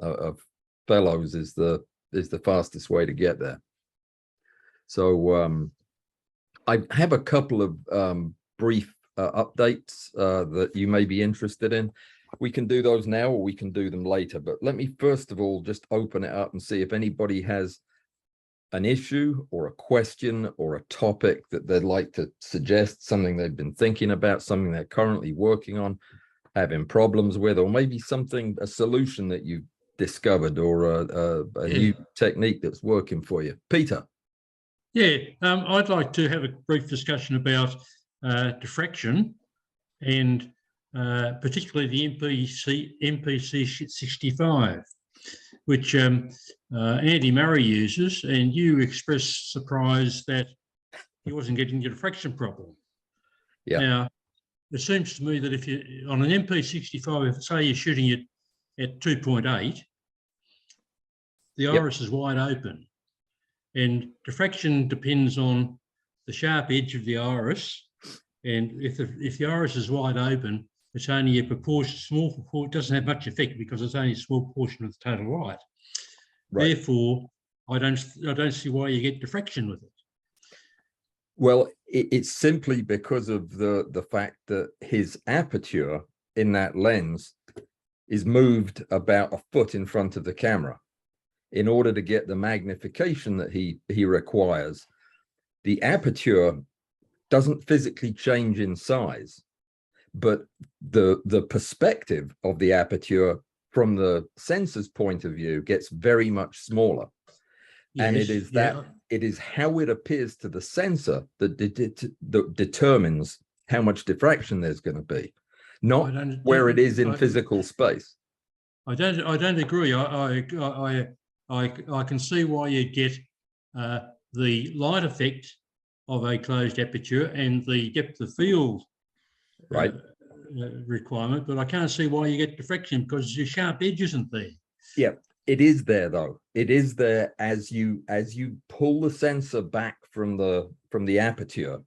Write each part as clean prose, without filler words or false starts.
of fellows is the fastest way to get there. So I have a couple of brief updates that you may be interested in. We can do those now or we can do them later, but let me first of all just open it up and see if anybody has an issue or a question or a topic that they'd like to suggest, something they've been thinking about, something they're currently working on, having problems with, or maybe a solution that you discovered, or a new technique that's working for you. Peter. Yeah, I'd like to have a brief discussion about diffraction, and particularly the MPC 65, which Andy Murray uses, and you expressed surprise that he wasn't getting the diffraction problem. Yeah. Now, it seems to me that if you, on an MP65, if say you're shooting it at 2.8, the iris is wide open, and diffraction depends on the sharp edge of the iris. And if the iris is wide open, it's only a small proportion, it doesn't have much effect because it's only a small portion of the total light. Therefore, I don't see why you get diffraction with it. Well, it's simply because of the fact that his aperture in that lens is moved about a foot in front of the camera. In order to get the magnification that he requires, the aperture doesn't physically change in size, but the perspective of the aperture from the sensor's point of view gets very much smaller. Yes, and it is how it appears to the sensor that determines how much diffraction there's going to be, not where it is in physical space. I don't agree. I can see why you get the light effect of a closed aperture and the depth of field requirement, but I can't see why you get diffraction because your sharp edge isn't there. Yeah, it is there though. It is there as you pull the sensor back from the aperture.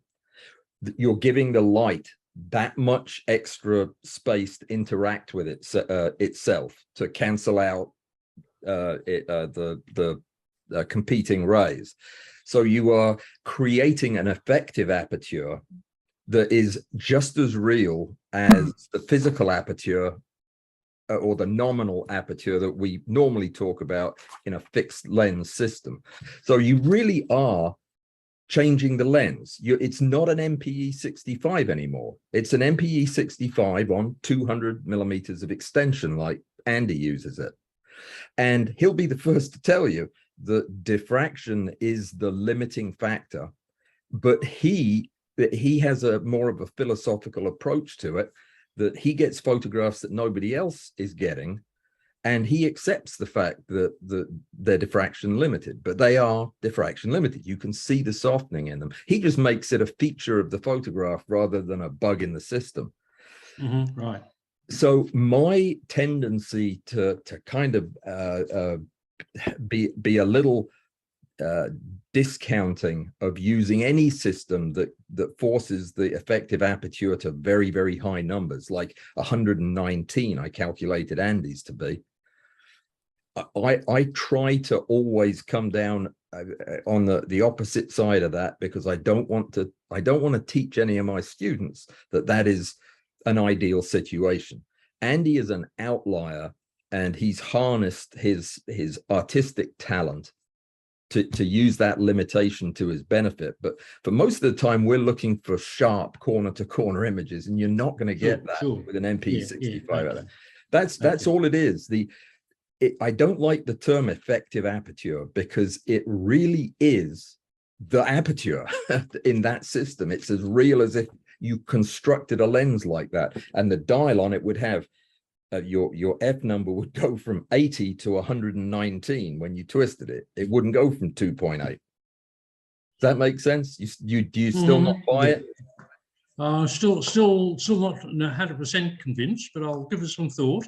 You're giving the light that much extra space to interact with itself to cancel out the competing rays. So you are creating an effective aperture that is just as real as the physical aperture or the nominal aperture that we normally talk about in a fixed lens system. So you really are changing the lens. It's not an MPE 65 anymore. It's an MPE 65 on 200 millimeters of extension, like Andy uses it. And he'll be the first to tell you that diffraction is the limiting factor, but he has a more of a philosophical approach to it, that he gets photographs that nobody else is getting, and he accepts the fact that they're diffraction limited, but they are diffraction limited. You can see the softening in them. He just makes it a feature of the photograph rather than a bug in the system. Mm-hmm, right. So my tendency to kind of be a little discounting of using any system that forces the effective aperture to very, very high numbers, like 119 I calculated Andy's to be. I try to always come down on the opposite side of that, because I don't want to teach any of my students that is an ideal situation. Andy is an outlier, and he's harnessed his artistic talent to use that limitation to his benefit. But for most of the time, we're looking for sharp corner-to-corner images, and you're not going to get that with an MP65. That's all it is. I don't like the term effective aperture, because it really is the aperture in that system. It's as real as if you constructed a lens like that, and the dial on it would have your F number would go from 80 to 119 when you twisted it. It wouldn't go from 2.8. Does that make sense? Do you still not buy it? Still not 100% convinced, but I'll give it some thought.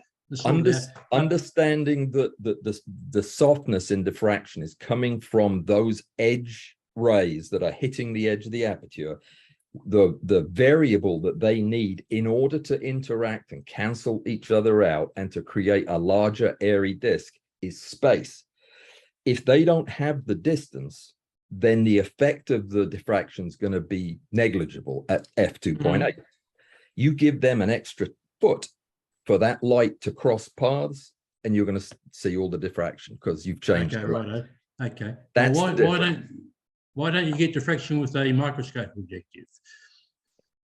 Understanding that the softness in diffraction is coming from those edge rays that are hitting the edge of the aperture. the variable that they need in order to interact and cancel each other out and to create a larger airy disk is space. If they don't have the distance, then the effect of the diffraction is going to be negligible at f2.8. You give them an extra foot for that light to cross paths, and you're going to see all the diffraction because you've changed. Okay, right. Okay. That's well, why don't you get diffraction with a microscope objective?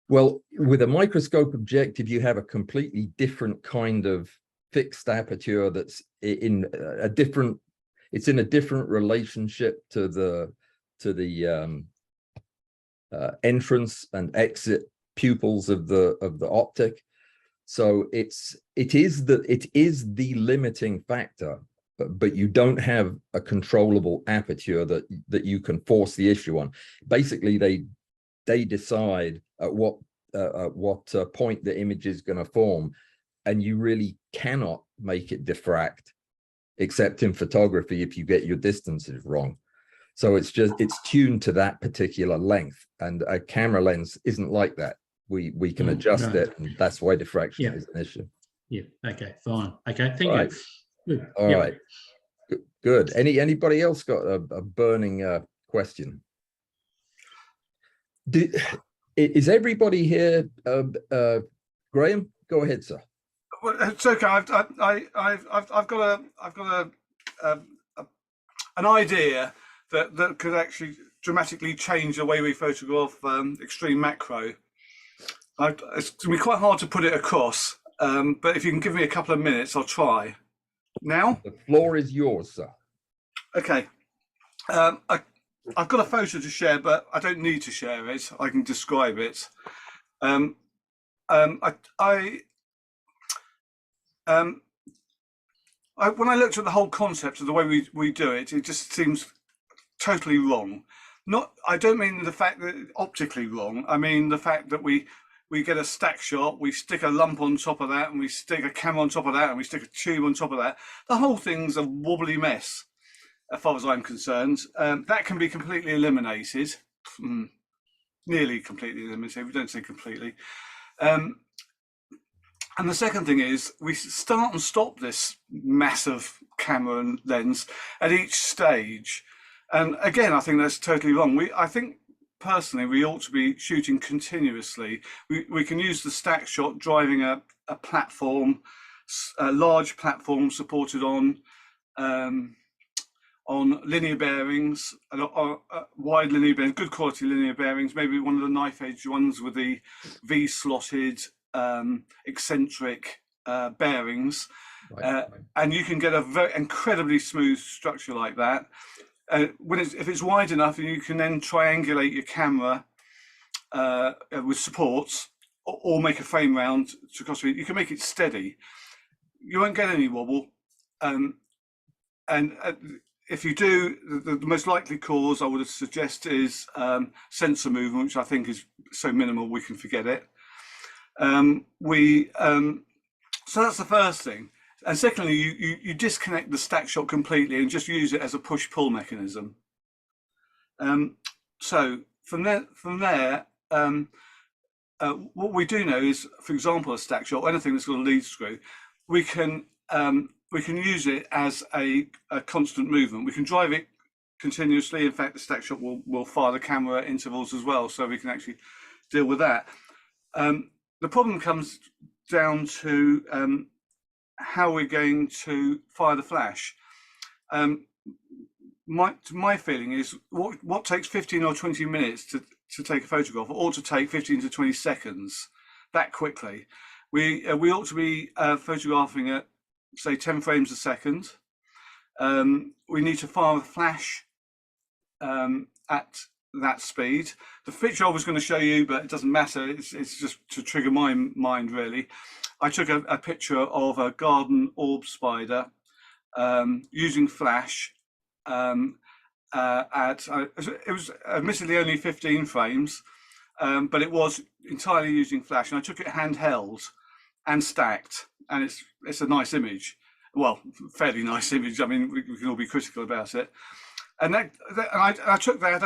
Well, with a microscope objective, you have a completely different kind of fixed aperture that's in a different. It's in a different relationship to the entrance and exit pupils of the optic. So it is the limiting factor, but you don't have a controllable aperture that you can force the issue on. Basically, they decide at what point the image is going to form, and you really cannot make it diffract, except in photography if you get your distances wrong. So it's tuned to that particular length, and a camera lens isn't like that. We can adjust it, and that's why diffraction is an issue. Yeah. Okay. Fine. Okay. Thank you. Good. All right. Good. Anybody else got a burning question? Is everybody here? Graham, go ahead, sir. Well, it's okay. I've got an idea that could actually dramatically change the way we photograph extreme macro. It's going to be quite hard to put it across, but if you can give me a couple of minutes, I'll try. Now? The floor is yours, sir. Okay. I've got a photo to share, but I don't need to share it. I can describe it. When I looked at the whole concept of the way we do it, it just seems totally wrong. I don't mean the fact that optically wrong. I mean the fact that we get a stack shot, we stick a lump on top of that, and we stick a camera on top of that, and we stick a tube on top of that. The whole thing's a wobbly mess, as far as I'm concerned. That can be completely eliminated, nearly completely eliminated. We don't say completely. And the second thing is we start and stop this massive camera and lens at each stage. And again, I think that's totally wrong. I think personally, we ought to be shooting continuously. We can use the stack shot driving a platform, a large platform supported on linear bearings, wide linear bearings, good quality linear bearings, maybe one of the knife edge ones with the V-slotted eccentric bearings. Right. And you can get a very incredibly smooth structure like that. If it's wide enough, you can then triangulate your camera with supports, or make a frame round to cross it. You can make it steady. You won't get any wobble. And if you do, the most likely cause I would suggest is sensor movement, which I think is so minimal we can forget it. So that's the first thing. And secondly, you disconnect the stack shot completely and just use it as a push-pull mechanism. So from there, what we do know is, for example, a stack shot, anything that's got a lead screw, we can use it as a constant movement. We can drive it continuously. In fact, the stack shot will fire the camera at intervals as well, so we can actually deal with that. The problem comes down to how we're going to fire the flash. My feeling is what takes 15 or 20 minutes to take a photograph ought to take 15 to 20 seconds, that quickly. We ought to be photographing at, say, 10 frames a second. We need to fire the flash at that speed. The picture I was going to show you, but it doesn't matter, it's just to trigger my mind, really. I took a picture of a garden orb spider using flash it was admittedly only 15 frames, but it was entirely using flash, and I took it handheld and stacked, and it's a nice image. Well, fairly nice image. I mean, we can all be critical about it. And I took that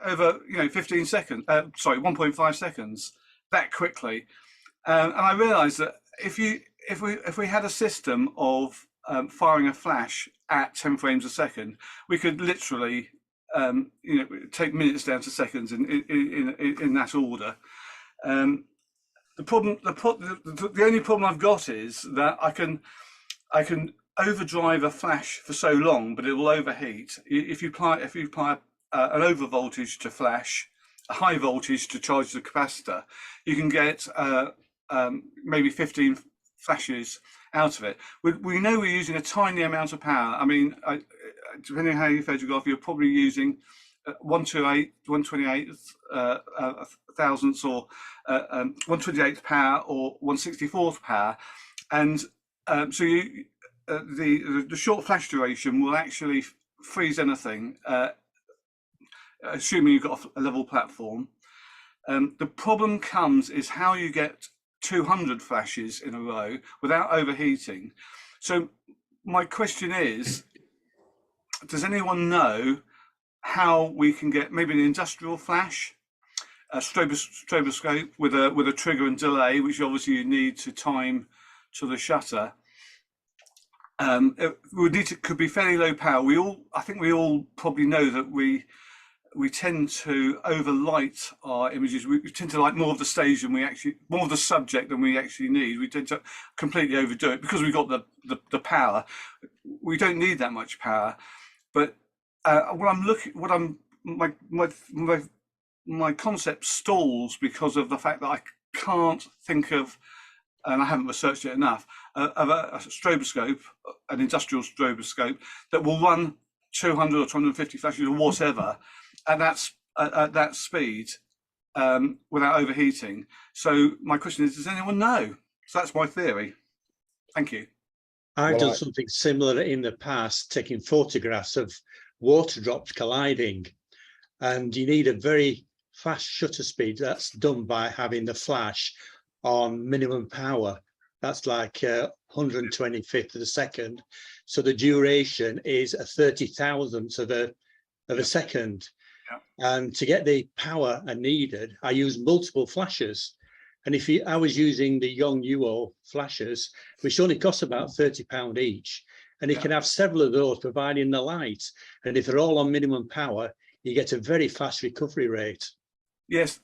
over 15 seconds, sorry, 1.5 seconds, that quickly. And I realized that if we had a system of firing a flash at 10 frames a second, we could literally take minutes down to seconds in that order. The only problem I've got is that I can overdrive a flash for so long, but it will overheat. If you apply an over voltage to flash, a high voltage to charge the capacitor, you can get maybe 15 flashes out of it. We know we're using a tiny amount of power. I mean, depending on how you photograph, you're probably using 128 thousandths or 128th power or 1/64th power, and so the short flash duration will actually freeze anything, assuming you've got a level platform. The problem comes is how you get 200 flashes in a row without overheating. So my question is, does anyone know how we can get maybe an industrial flash, a stroboscope with a trigger and delay, which obviously you need to time to the shutter? It could be fairly low power. I think we all probably know that we tend to overlight our images. We tend to like more of the stage than more of the subject than we actually need. We tend to completely overdo it because we've got the power. We don't need that much power, but my concept stalls because of the fact that I can't think of, and I haven't researched it enough, of a stroboscope, an industrial stroboscope that will run 200 or 250 flashes or whatever at that speed without overheating. So my question is, does anyone know? So that's my theory. Thank you. I've done something similar in the past, taking photographs of water drops colliding, and you need a very fast shutter speed. That's done by having the flash on minimum power. That's like 125th of a second. So the duration is a 30,000th of a second. Yeah. And to get the power I needed, I used multiple flashes. And I was using the Yongnuo flashes, which only cost about £30 each. And you can have several of those providing the light. And if they're all on minimum power, you get a very fast recovery rate. Yes,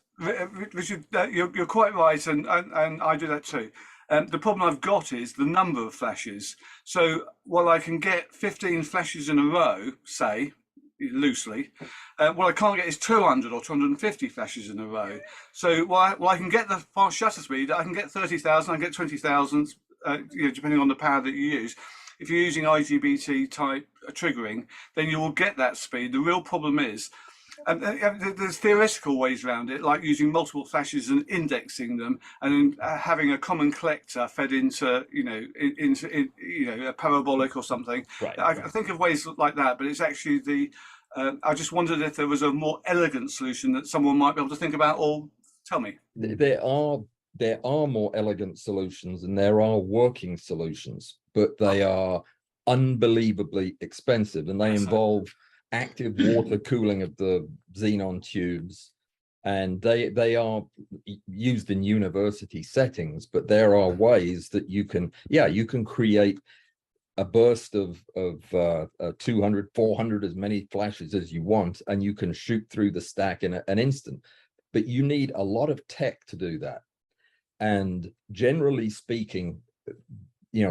Richard, you're quite right, and I do that too. The problem I've got is the number of flashes. So while I can get 15 flashes in a row, say, loosely, what I can't get is 200 or 250 flashes in a row. So while I can get the fast shutter speed, I can get 30,000, I can get 20,000, depending on the power that you use. If you're using IGBT type triggering, then you will get that speed. The real problem is, there's theoretical ways around it, like using multiple flashes and indexing them, and then having a common collector fed into a parabolic or something. Right. I think of ways like that, but it's actually I just wondered if there was a more elegant solution that someone might be able to think about, or tell me. There are more elegant solutions, and there are working solutions, but they are unbelievably expensive, and they involve active water cooling of the xenon tubes, and they are used in university settings. But there are ways that you can create a burst of 200, 400, as many flashes as you want, and you can shoot through the stack in an instant. But you need a lot of tech to do that. And generally speaking,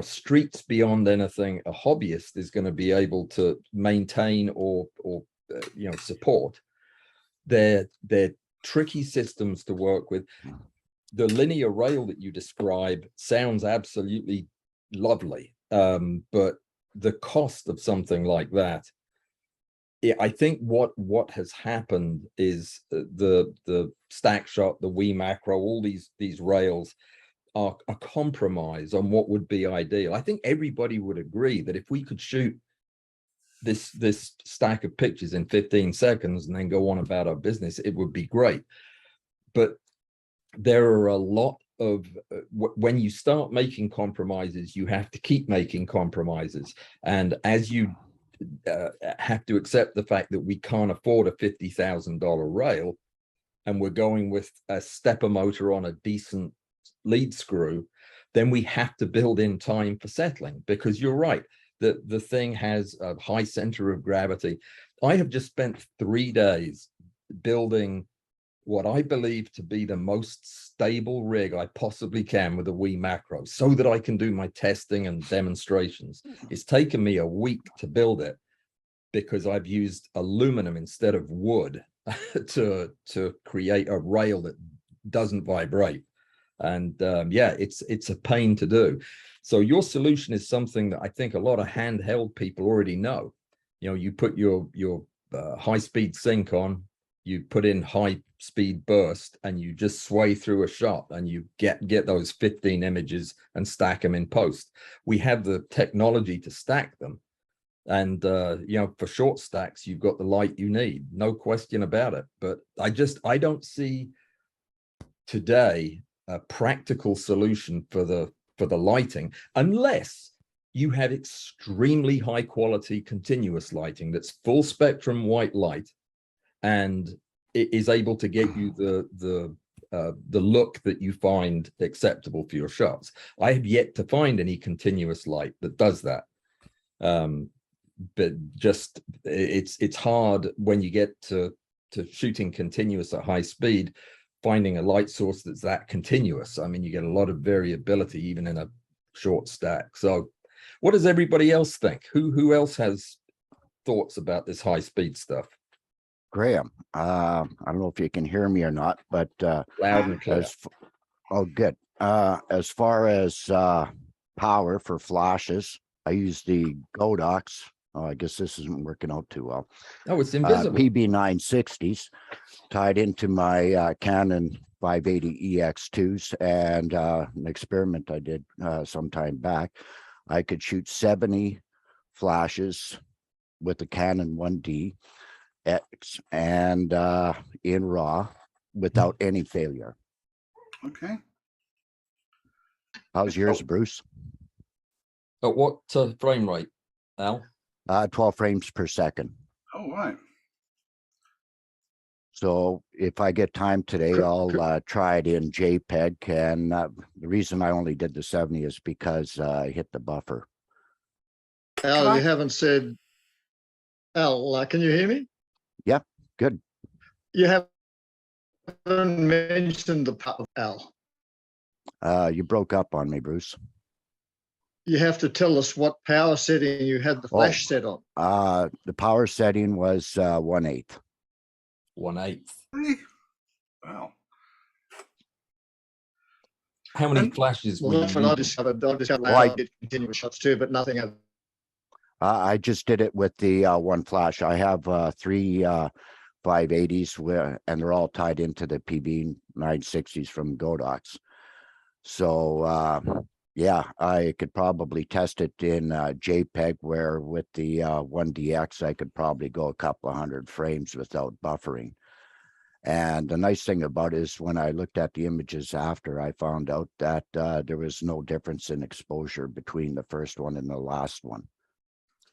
streets beyond anything a hobbyist is going to be able to maintain or support. They're tricky systems to work with. The linear rail that you describe sounds absolutely lovely, but the cost of something like that, I think what has happened is the stack shot, the Wii macro, all these rails are a compromise on what would be ideal. I think everybody would agree that if we could shoot this stack of pictures in 15 seconds and then go on about our business, it would be great. But there are a lot of when you start making compromises, you have to keep making compromises. And as you have to accept the fact that we can't afford a $50,000 rail, and we're going with a stepper motor on a decent lead screw, then we have to build in time for settling, because you're right, the thing has a high center of gravity. I have just spent 3 days building what I believe to be the most stable rig I possibly can with a Wii macro, so that I can do my testing and demonstrations. It's taken me a week to build it because I've used aluminum instead of wood to create a rail that doesn't vibrate. And yeah, it's a pain to do. So your solution is something that I think a lot of handheld people already know. You know, you put your high-speed sync on, you put in high-speed burst, and you just sway through a shot, and you get those 15 images and stack them in post. We have the technology to stack them, and you know, for short stacks, you've got the light you need, no question about it. But I don't see today a practical solution for the lighting, unless you have extremely high quality continuous lighting that's full spectrum white light, and it is able to get you the look that you find acceptable for your shots. I have yet to find any continuous light that does that. But just it's hard when you get to shooting continuous at high speed, finding a light source that's that continuous. I mean, you get a lot of variability even in a short stack. So what does everybody else think? Who else has thoughts about this high speed stuff? Graham, I don't know if you can hear me or not, but Loud and clear. Oh, good. As far as power for flashes, I use the Godox. Oh, I guess this isn't working out too well. Oh, it's invisible. PB960s tied into my Canon 580 EX2s, and an experiment I did some time back. I could shoot 70 flashes with the Canon 1D X and in RAW without any failure. Okay. How's yours, Bruce? At what frame rate, Al? 12 frames per second. Oh, right. So if I get time today, I'll try it in JPEG. And the reason I only did the 70 is because I hit the buffer. Al, you haven't said, Al, can you hear me? Yeah, good. You haven't mentioned the power, Al. You broke up on me, Bruce. You have to tell us what power setting you had the flash set on. The power setting was 1/8. 1/8. Hey. Wow. How many flashes Well, were that's you when I using? discovered Well, I did continuous shots too, but nothing else. I just did it with the one flash. I have 3 580s, and they're all tied into the PB 960s from Godox. So yeah, I could probably test it in JPEG, where with the 1DX, I could probably go a couple of 100 frames without buffering. And the nice thing about it is when I looked at the images after, I found out that there was no difference in exposure between the first one and the last one.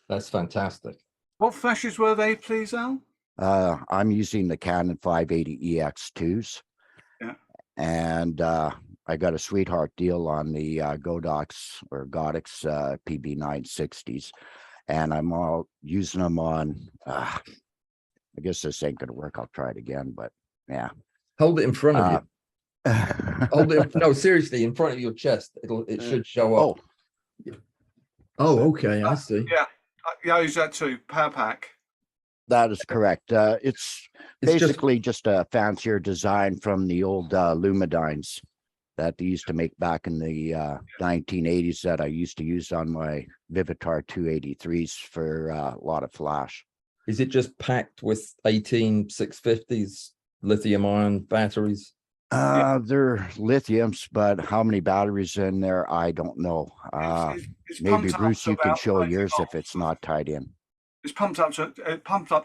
That's fantastic. What flashes were they, please, Al? I'm using the Canon 580 EX2s. Yeah. And I got a sweetheart deal on the Godox PB 960s, and I'm all using them on. I guess this ain't gonna work. I'll try it again, but yeah. Hold it in front of you. Hold it. No, seriously, in front of your chest. It should show up. Oh, okay. I see. Yeah, I use that too. Power pack. That is correct. It's basically just a fancier design from the old Lumidynes that they used to make back in the 1980s that I used to use on my Vivitar 283s for a lot of flash. Is it just packed with 18 650s lithium ion batteries? They're lithiums, but how many batteries in there, I don't know. It's Maybe pumped up Bruce, to you can about show 30 yours if volts. it's not tied in. It's pumped up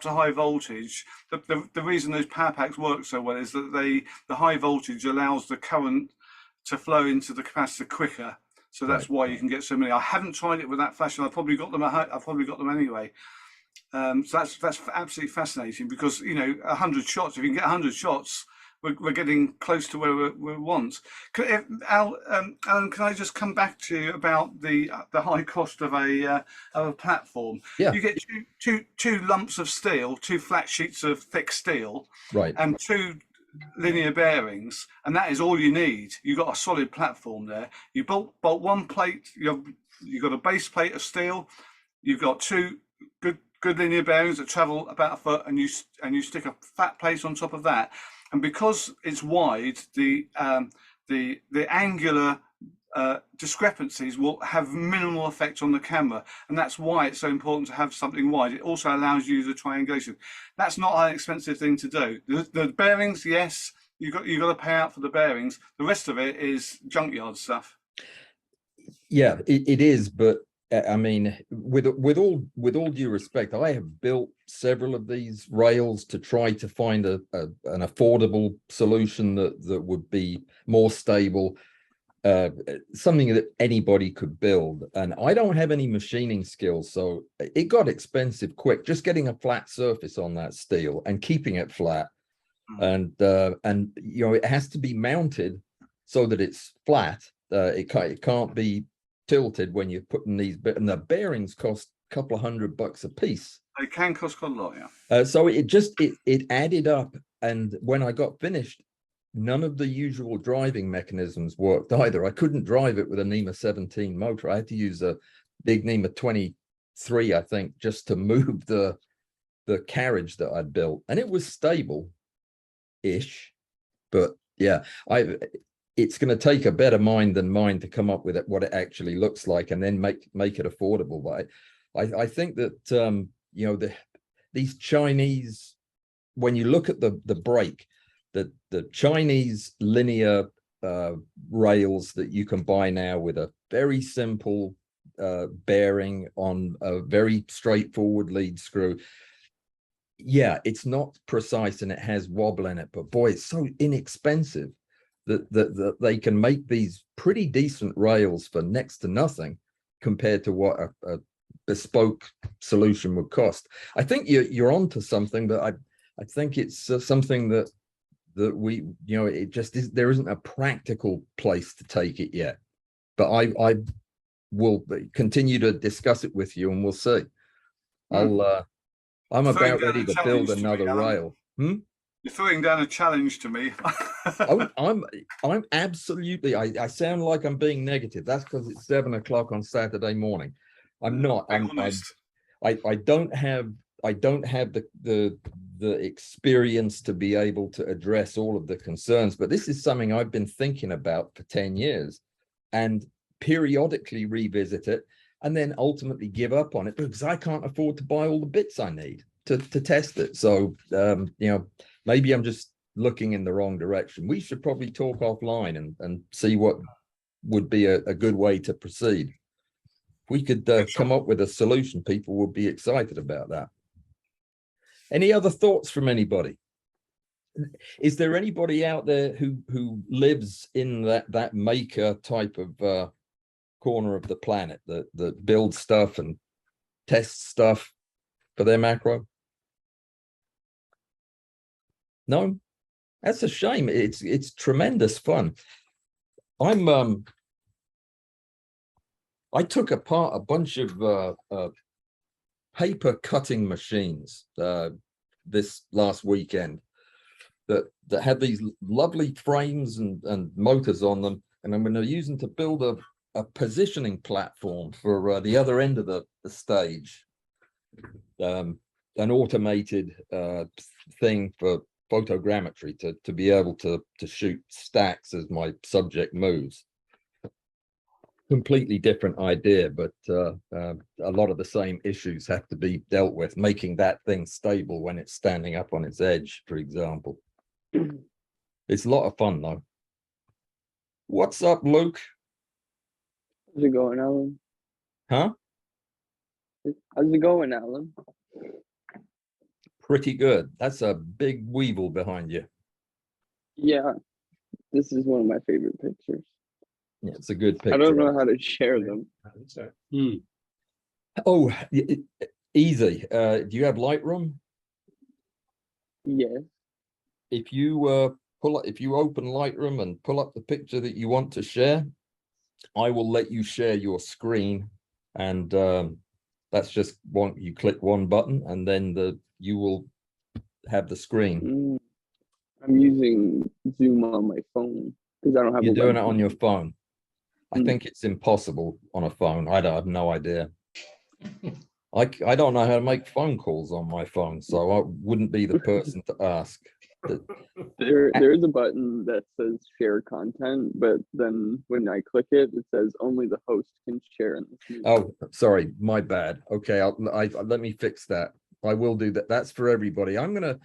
to high voltage. The reason those power packs work so well is that the high voltage allows the current to flow into the capacitor quicker. So that's why you can get so many. I haven't tried it with that flash, and I've probably got them at home. I've probably got them anyway. So that's absolutely fascinating, because, you know, 100 shots, if you can get 100 shots, we're getting close to where we want. Alan, can I just come back to you about the high cost of a platform? Yeah. You get two lumps of steel, two flat sheets of thick steel, Right. and two linear bearings, and that is all you need. You've got a solid platform there. You bolt one plate. You've got a base plate of steel. You've got two good linear bearings that travel about a foot, and you stick a flat plate on top of that. And because it's wide, the angular discrepancies will have minimal effect on the camera, and that's why it's so important to have something wide. It also allows you the triangulation. That's not an expensive thing to do. The bearings, yes, you got to pay out for the bearings. The rest of it is junkyard stuff. Yeah, it is, but I mean, with all due respect, I have built several of these rails to try to find an affordable solution that would be more stable, something that anybody could build. And I don't have any machining skills, so it got expensive quick. Just getting a flat surface on that steel and keeping it flat, and you know, it has to be mounted so that it's flat. It can't be tilted when you're putting these, and the bearings cost a couple of $100 a piece. They can cost quite a lot, yeah. So it added up, and when I got finished, none of the usual driving mechanisms worked either. I couldn't drive it with a NEMA 17 motor. I had to use a big NEMA 23, I think, just to move the carriage that I'd built, and it was stable-ish, but yeah, it's going to take a better mind than mine to come up with what it actually looks like, and then make it affordable. But I think that you know, these Chinese, when you look at the brake, the Chinese linear rails that you can buy now with a very simple bearing on a very straightforward lead screw. Yeah, it's not precise and it has wobble in it, but boy, it's so inexpensive that they can make these pretty decent rails for next to nothing compared to what a bespoke solution would cost. I think you're onto something, but I think it's something that we, you know, it just is, there isn't a practical place to take it yet. But I will continue to discuss it with you, and we'll see. I'm about ready to build another rail. You're throwing down a challenge to me. Oh, I'm absolutely, I sound like I'm being negative. That's because it's 7 o'clock on Saturday morning. I'm not. I'm honest. I don't have the experience to be able to address all of the concerns, but this is something I've been thinking about for 10 years and periodically revisit it, and then ultimately give up on it because I can't afford to buy all the bits I need to test it. So you know, maybe I'm just looking in the wrong direction. We should probably talk offline and see what would be a good way to proceed. If we could come up with a solution, people would be excited about that. Any other thoughts from anybody? Is there anybody out there who lives in that maker type of corner of the planet that builds stuff and tests stuff for their macro? No, that's a shame. It's tremendous fun. I took apart a bunch of paper cutting machines this last weekend that had these lovely frames and motors on them, and I'm going to use them to build a positioning platform for the other end of the stage, an automated thing for photogrammetry to be able to shoot stacks as my subject moves. Completely different idea, but a lot of the same issues have to be dealt with, making that thing stable when it's standing up on its edge, for example. It's a lot of fun though. What's up, Luke? How's it going, Alan? Huh? How's it going, Alan? Pretty good. That's a big weevil behind you. Yeah, this is one of my favorite pictures. Yeah, it's a good picture. I don't know how to share them. Oh, Easy. Do you have Lightroom? Yeah. If you if you open Lightroom and pull up the picture that you want to share, I will let you share your screen, and that's just one. You click one button, and then you will have the screen. Mm, I'm using Zoom on my phone because I don't have. You're a doing it webcam. on your phone. I Mm. think it's impossible on a phone. I have no idea. I don't know how to make phone calls on my phone, so I wouldn't be the person to ask. There is a button that says share content, but then when I click it, it says only the host can share in this meeting. Oh, sorry, my bad. Okay, let me fix that. I will do that. That's for everybody. I'm gonna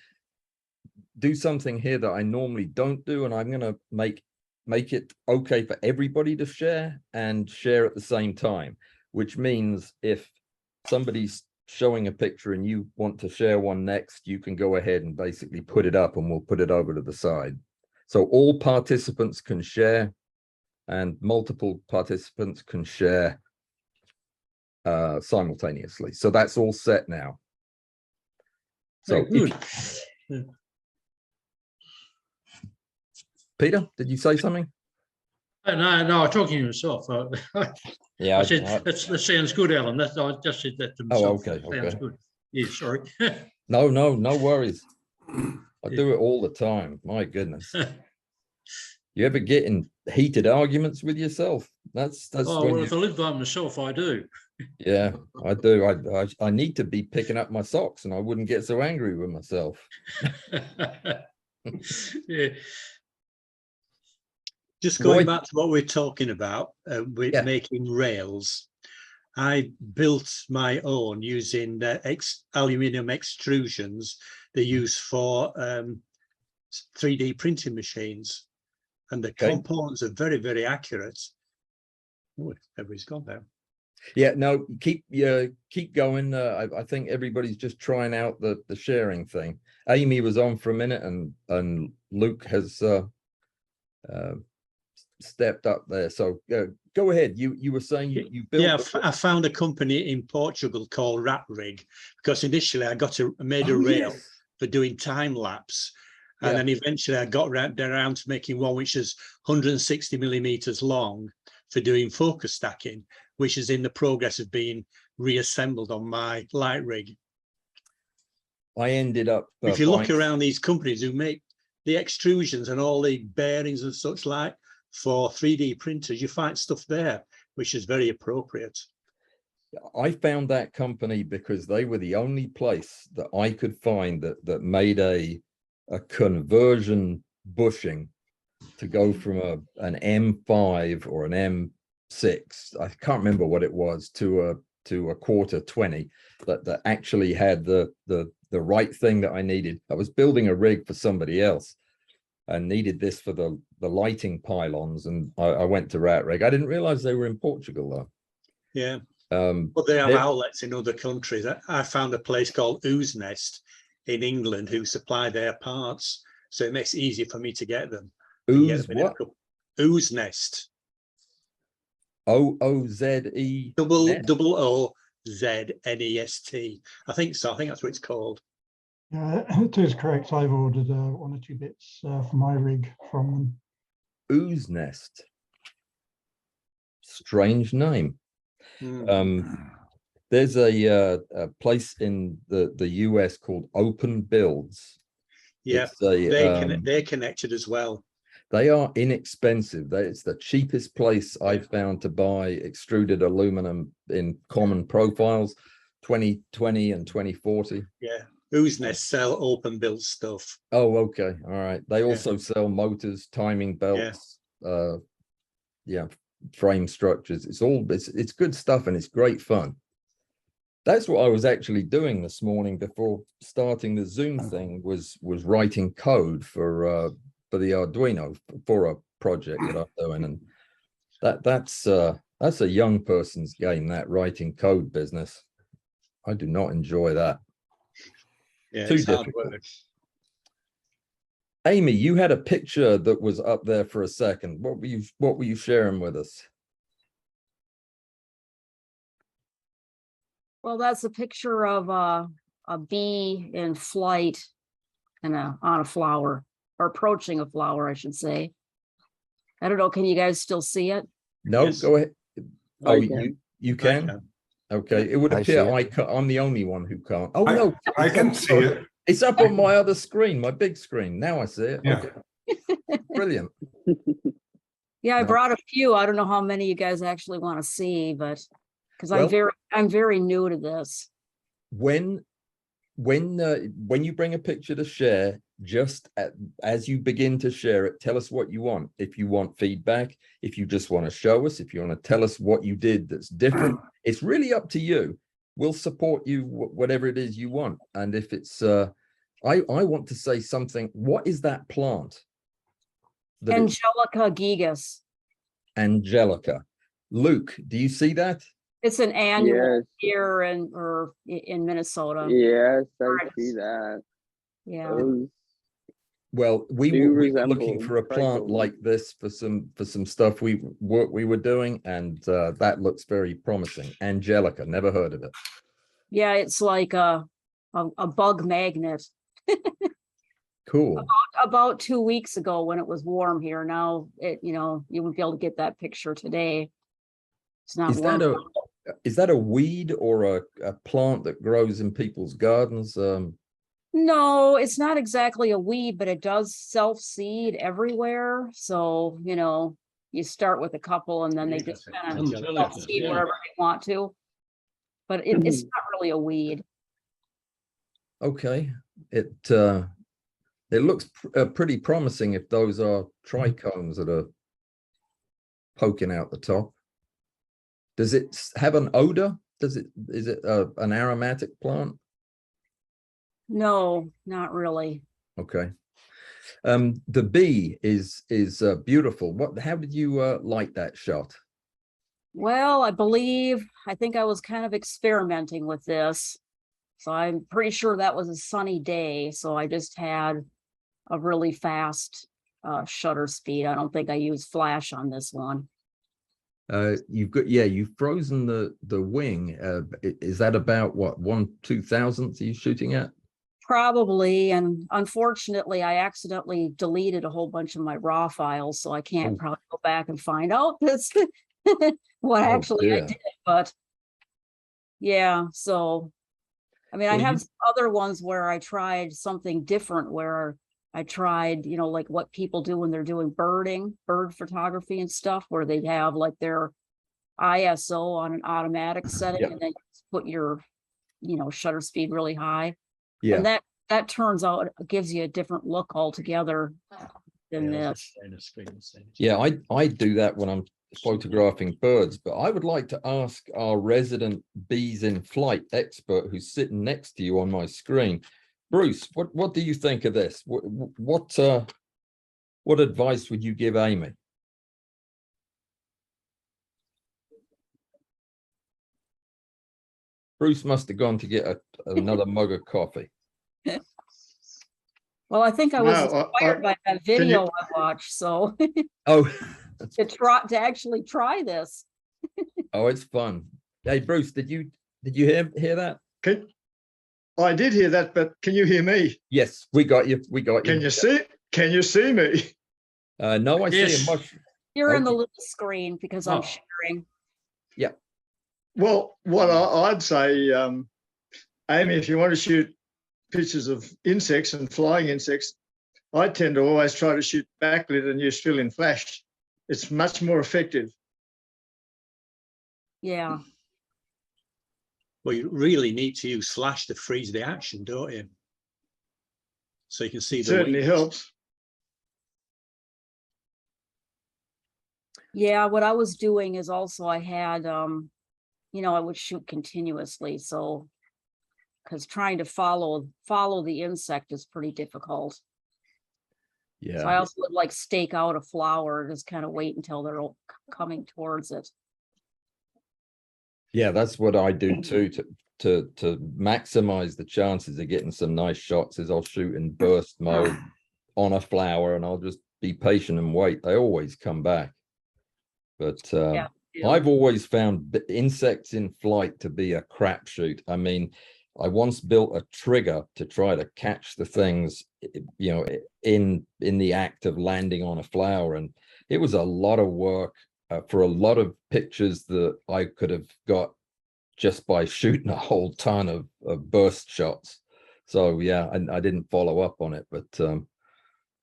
do something here that I normally don't do, and I'm gonna make it okay for everybody to share and share at the same time, which means if somebody's showing a picture and you want to share one next, you can go ahead and basically put it up, and we'll put it over to the side. So all participants can share, and multiple participants can share simultaneously. So that's all set now. So Very good. Peter, did you say something? No, I was talking to myself. Yeah, I said that sounds good, Alan. I just said that to myself. okay, Sounds okay. good. Yeah, sorry. No worries. I do it all the time. My goodness. You ever get in heated arguments with yourself? That's Oh, when well, if I live by myself, I do. yeah, I do. I need to be picking up my socks, and I wouldn't get so angry with myself. Yeah. Just going Roy- back to what we're talking about with Yeah. making rails, I built my own using aluminium extrusions they use for 3D printing machines, and the Okay. components are very, very accurate. Oh, everybody's gone now. Yeah, no, keep going. I think everybody's just trying out the sharing thing. Amy was on for a minute, and Luke has stepped up there. So go ahead. You were saying you built. Yeah, I found a company in Portugal called Rat Rig, because initially I made a rail for doing time lapse, and then eventually I got around to making one which is 160 millimeters long for doing focus stacking, which is in the progress of being reassembled on my light rig. I ended up. If you look around these companies who make the extrusions and all the bearings and such like for 3D printers, you find stuff there which is very appropriate. I found that company because they were the only place that I could find that made a conversion bushing to go from an M5 or an M6. I can't remember what it was to a quarter 20 that actually had the right thing that I needed. I was building a rig for somebody else and needed this for the lighting pylons, and I went to Rat Rig. I didn't realize they were in Portugal though. Yeah. But they have outlets in other countries. I found a place called Ooze Nest in England who supply their parts, so it makes it easier for me to get them. Ooze what? Ooze Nest. OOZE. OOZNEST. I think so. I think that's what it's called. Yeah, it is correct. I've ordered 1 or 2 bits for my rig from them. Ooze Nest. Strange name. There's a place in the US called Open Builds. Yeah, they're connected as well. They are inexpensive. It's the cheapest place I've found to buy extruded aluminum in common profiles, 2020 and 2040. Yeah, Ooze Nest sell open build stuff. Oh, okay, all right. They also sell motors, timing belts, frame structures. It's good stuff, and it's great fun. That's what I was actually doing this morning before starting the Zoom thing, was writing code for the Arduino for a project that I'm doing, and that's a young person's game, that writing code business. I do not enjoy that. Yeah, Too it's hard difficult. work. Amy, you had a picture that was up there for a second. What were you sharing with us? Well, that's a picture of a bee in flight and on a flower, or approaching a flower, I should say. I don't know, can you guys still see it? No, Yes. go ahead. I Oh, can. you I can? Okay, it would I appear see it. I'm the only one who can't. Oh, no. I it's can up- see it. It's up on my other screen, my big screen. Now I see it. Yeah. Okay. Brilliant. Yeah, I No. brought a few. I don't know how many you guys actually want to see, but because Well- I'm very new to this. When you bring a picture to share, as you begin to share it, tell us what you want. If you want feedback, if you just want to show us, if you want to tell us what you did that's different, it's really up to you. We'll support you, whatever it is you want. And if it's, I want to say something. What is that plant? That it's Angelica gigas. Angelica. Luke, do you see that? It's an annual Yes. here in Minnesota. Yes, I Artists. see that. Yeah. Those, Well, we do were looking resemble for a plant trichomes. like this for some stuff we were doing, and that looks very promising. Angelica, never heard of it. Yeah, it's like a bug magnet. Cool. About 2 weeks ago when it was warm here. Now you wouldn't be able to get that picture today. It's not Is warm. that a weed or a plant that grows in people's gardens? No, it's not exactly a weed, but it does self-seed everywhere. So, you start with a couple and then they just kind of Angelica, self-seed yeah. wherever they want to. But it's not really a weed. Okay, it looks pretty promising if those are trichomes that are poking out the top. Does it have an odor? Is it an aromatic plant? No, not really. Okay. The bee is beautiful. How did you like that shot? Well, I think I was kind of experimenting with this. So I'm pretty sure that was a sunny day. So I just had a really fast shutter speed. I don't think I used flash on this one. You've frozen the wing. Is that about what, 1/2000th are you shooting at? Probably, and unfortunately, I accidentally deleted a whole bunch of my raw files, so I can't Oh. probably go back and find out this what Oh, actually I dear. did. But yeah, so I mean, I Well, have other ones where I tried something different, where I tried, like what people do when they're doing bird photography and stuff, where they have like their ISO on an automatic setting, Yep. and then put your, shutter speed really high. Yeah. And that turns out it gives you a different look altogether than this. Yeah, I do that when I'm photographing birds, but I would like to ask our resident bees in flight expert who's sitting next to you on my screen. Bruce, what do you think of this? What advice would you give Amy? Bruce must have gone to get another mug of coffee. Well, I think I was No, inspired by that video I watched, so Oh, to actually try this. oh, it's fun. Hey, Bruce, did you hear that? I did hear that, but can you hear me? Yes, we got you. We got you. Can you see me? No, I see Yes. a much. You're in the Okay. little screen because I'm Oh. sharing. Well, what I'd say, Amy, if you want to shoot pictures of insects and flying insects, I tend to always try to shoot backlit and use fill in flash. It's much more effective. Yeah. Well, you really need to use flash to freeze the action, don't you? So you can see the Certainly wings. helps. Yeah, what I was doing is also I had I would shoot continuously, so because trying to follow the insect is pretty difficult. So I Yeah, also would like stake out a flower, just kind of wait until they're all coming towards it. yeah, that's what I do too to maximize the chances of getting some nice shots. Is I'll shoot in burst mode on a flower, and I'll just be patient and wait. They always come back. But Yeah. I've always found insects in flight to be a crapshoot. I mean, I once built a trigger to try to catch the things, you know, in the act of landing on a flower, and it was a lot of work for a lot of pictures that I could have got just by shooting a whole ton of burst shots. So yeah, I didn't follow up on it, but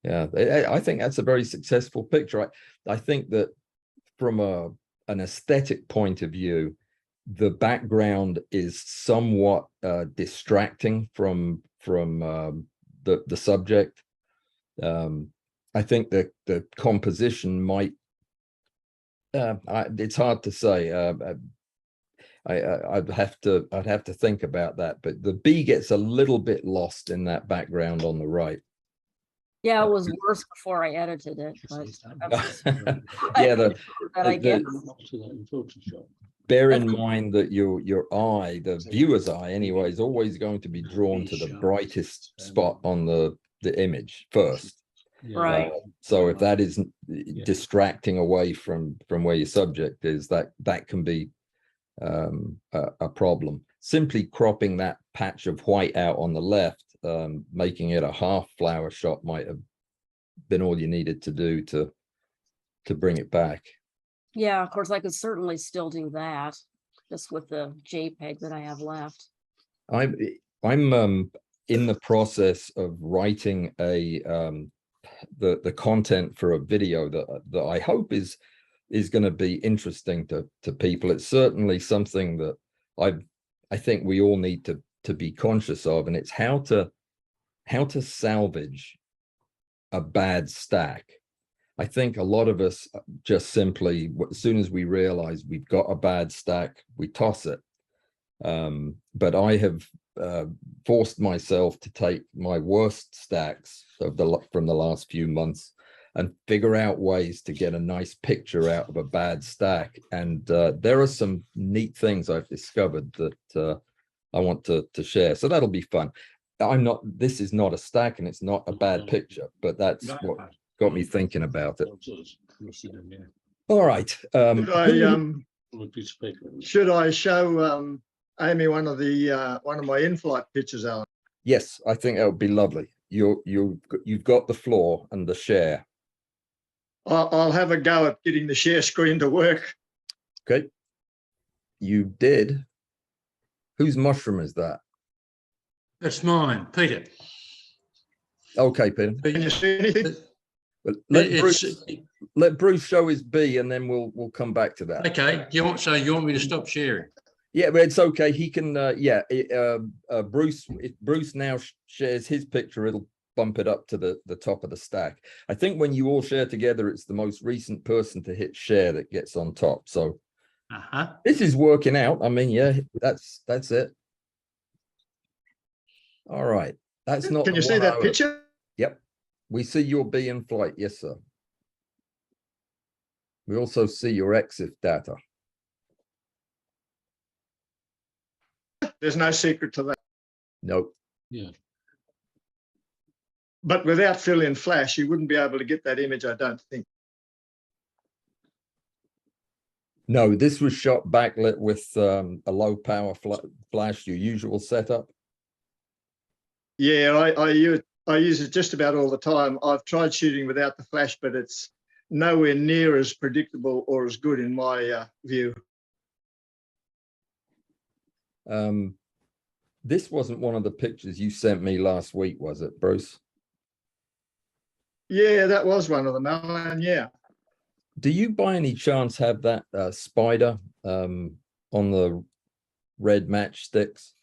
yeah, I think that's a very successful picture. I think that from an aesthetic point of view, the background is somewhat distracting from the subject. I think that the composition might. It's hard to say. I'd have to think about that. But the bee gets a little bit lost in that background on the right. Yeah, it was worse before I edited it, but Yeah, that I guess. bear in mind that your eye, the viewer's eye anyway, is always going to be drawn to the brightest spot on the image first. Right. So if that isn't distracting away from where your subject is, that can be a problem. Simply cropping that patch of white out on the left, making it a half flower shot might have been all you needed to do to bring it back. Yeah, of course, I could certainly still do that, just with the JPEG that I have left. I'm in the process of writing the content for a video that I hope is going to be interesting to people. It's certainly something that I think we all need to be conscious of, and it's how to salvage a bad stack. I think a lot of us just simply, as soon as we realize we've got a bad stack, we toss it. But I have forced myself to take my worst stacks from the last few months and figure out ways to get a nice picture out of a bad stack. And there are some neat things I've discovered that I want to share. So that'll be fun. This is not a stack and it's not a bad picture, but that's what got me thinking about it. All right. Should I show Amy one of my in-flight pictures, Alan? Yes, I think that would be lovely. You've got the floor and the share. I'll have a go at getting the share screen to work. Okay. You did. Whose mushroom is that? That's mine, Peter. Okay, Peter. Can you see anything? Well, let Bruce show his bee, and then we'll come back to that. Okay. You want me to stop sharing? Yeah, but it's okay. He can. Bruce. If Bruce now shares his picture, it'll bump it up to the top of the stack. I think when you all share together, it's the most recent person to hit share that gets on top. So this is working out. I mean, yeah, that's it. All right. That's not. Can you see that picture? Yep. We see your bee in flight. Yes, sir. We also see your EXIF data. There's no secret to that. Nope. Yeah. But without fill-in flash, you wouldn't be able to get that image, I don't think. No, this was shot backlit with a low power flash, your usual setup. Yeah, I use it just about all the time. I've tried shooting without the flash, but it's nowhere near as predictable or as good in my view. This wasn't one of the pictures you sent me last week, was it, Bruce? Yeah, that was one of them, Alan. Yeah. Do you by any chance have that spider on the red matchsticks?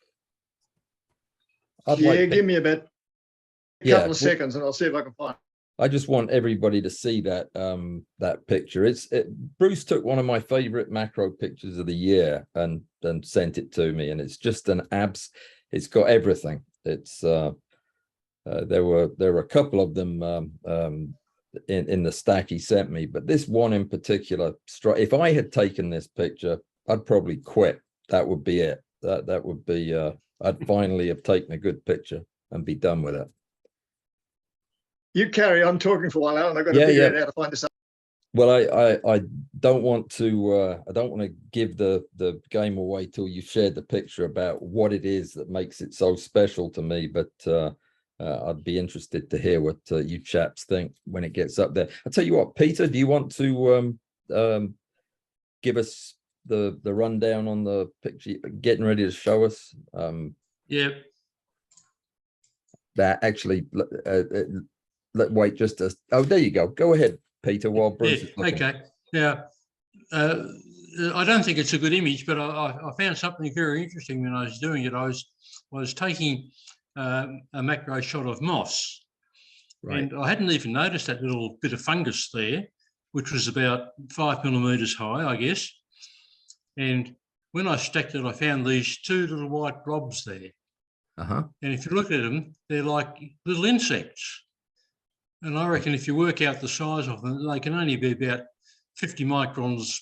Give me about a couple of seconds and I'll see if I can find it. I just want everybody to see that that picture. Bruce took one of my favorite macro pictures of the year and sent it to me, and it's just it's got everything. It's there were a couple of them in the stack he sent me, but this one in particular, if I had taken this picture, I'd probably quit. That would be it. That would be I'd finally have taken a good picture and be done with it. You carry on talking for a while, Alan. I've got to figure out how to find this out. Well, I don't want to give the game away till you shared the picture about what it is that makes it so special to me, but I'd be interested to hear what you chaps think when it gets up there. I'll tell you what, Peter, do you want to give us the rundown on the picture getting ready to show us? Yeah. That actually, wait just a, oh, there you go. Go ahead, Peter, while Bruce is looking. Okay. Now, I don't think it's a good image, but I found something very interesting when I was doing it. I was taking a macro shot of moss, Right. and I hadn't even noticed that little bit of fungus there, which was about 5 millimeters high, I guess. And when I stacked it, I found these two little white blobs there. Uh-huh. And if you look at them, they're like little insects. And I reckon if you work out the size of them, they can only be about 50 microns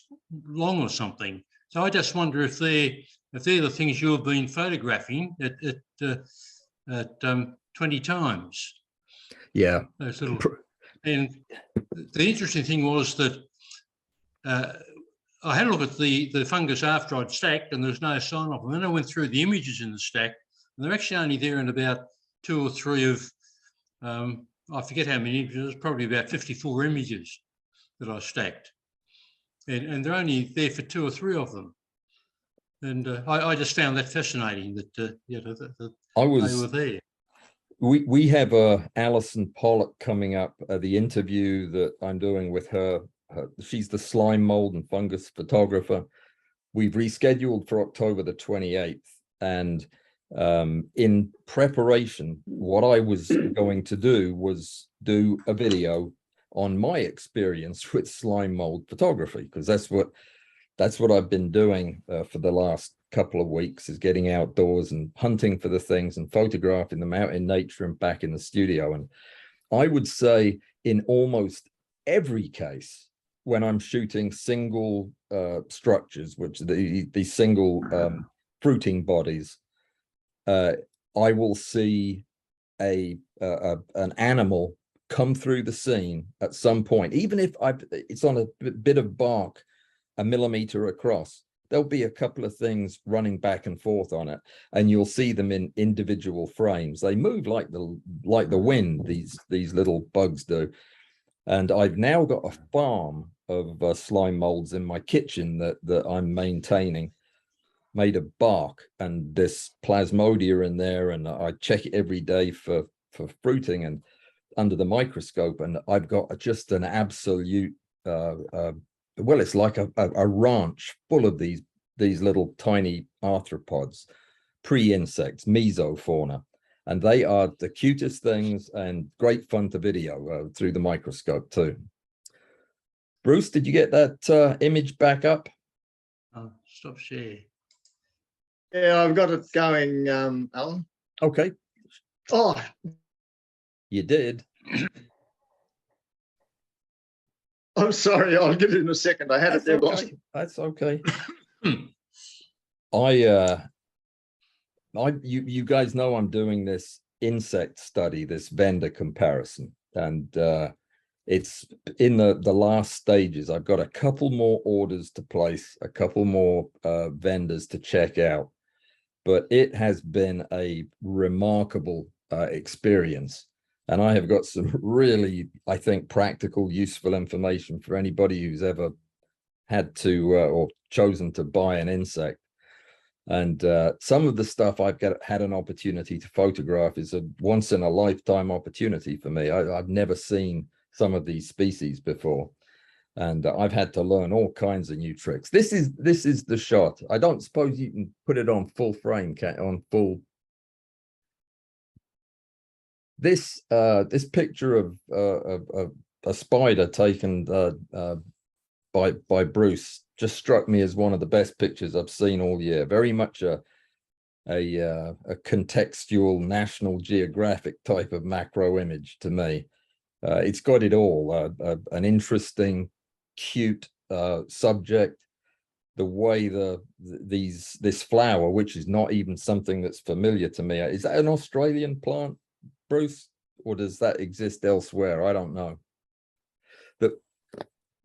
long or something. So I just wonder if they're the things you've been photographing at 20 times. Yeah. Those little, and the interesting thing was that I had a look at the fungus after I'd stacked, and there's no sign of them. Then I went through the images in the stack, and they're actually only there in about 2 or 3 of, I forget how many images, probably about 54 images that I stacked. And they're only there for 2 or 3 of them. And I just found that fascinating that, you know, that they were there. We have Alison Pollock coming up, the interview that I'm doing with her. She's the slime mold and fungus photographer. We've rescheduled for October the 28th. And in preparation, what I was going to do was do a video on my experience with slime mold photography, because that's what I've been doing for the last couple of weeks, is getting outdoors and hunting for the things and photographing them out in nature and back in the studio. And I would say in almost every case, when I'm shooting single structures, which the single fruiting bodies, I will see an animal come through the scene at some point, even if it's on a bit of bark a millimeter across. There'll be a couple of things running back and forth on it, and you'll see them in individual frames. They move like the wind, these little bugs do. And I've now got a farm of slime molds in my kitchen that I'm maintaining, made of bark, and this plasmodia in there, and I check it every day for fruiting and under the microscope, and I've got just an absolute well, it's like a ranch full of these little tiny arthropods, pre-insects, mesofauna, and they are the cutest things and great fun to video through the microscope too. Bruce, did you get that image back up? Oh, stop share. Yeah, I've got it going, Alan. Okay. Oh, you did. I'm sorry. I'll get it in a second. I had it there. Okay. That's okay. You guys know I'm doing this insect study, this vendor comparison, and it's in the last stages. I've got a couple more orders to place, a couple more vendors to check out, but it has been a remarkable experience. And I have got some really, I think, practical, useful information for anybody who's ever had to or chosen to buy an insect. And some of the stuff I've had an opportunity to photograph is a once in a lifetime opportunity for me. I've never seen some of these species before, and I've had to learn all kinds of new tricks. This is the shot. I don't suppose you can put it on full frame, on full. This picture of a spider taken by Bruce just struck me as one of the best pictures I've seen all year. Very much a contextual National Geographic type of macro image to me. It's got it all. An interesting, cute subject. The way this flower, which is not even something that's familiar to me, is that an Australian plant, Bruce, or does that exist elsewhere? I don't know. But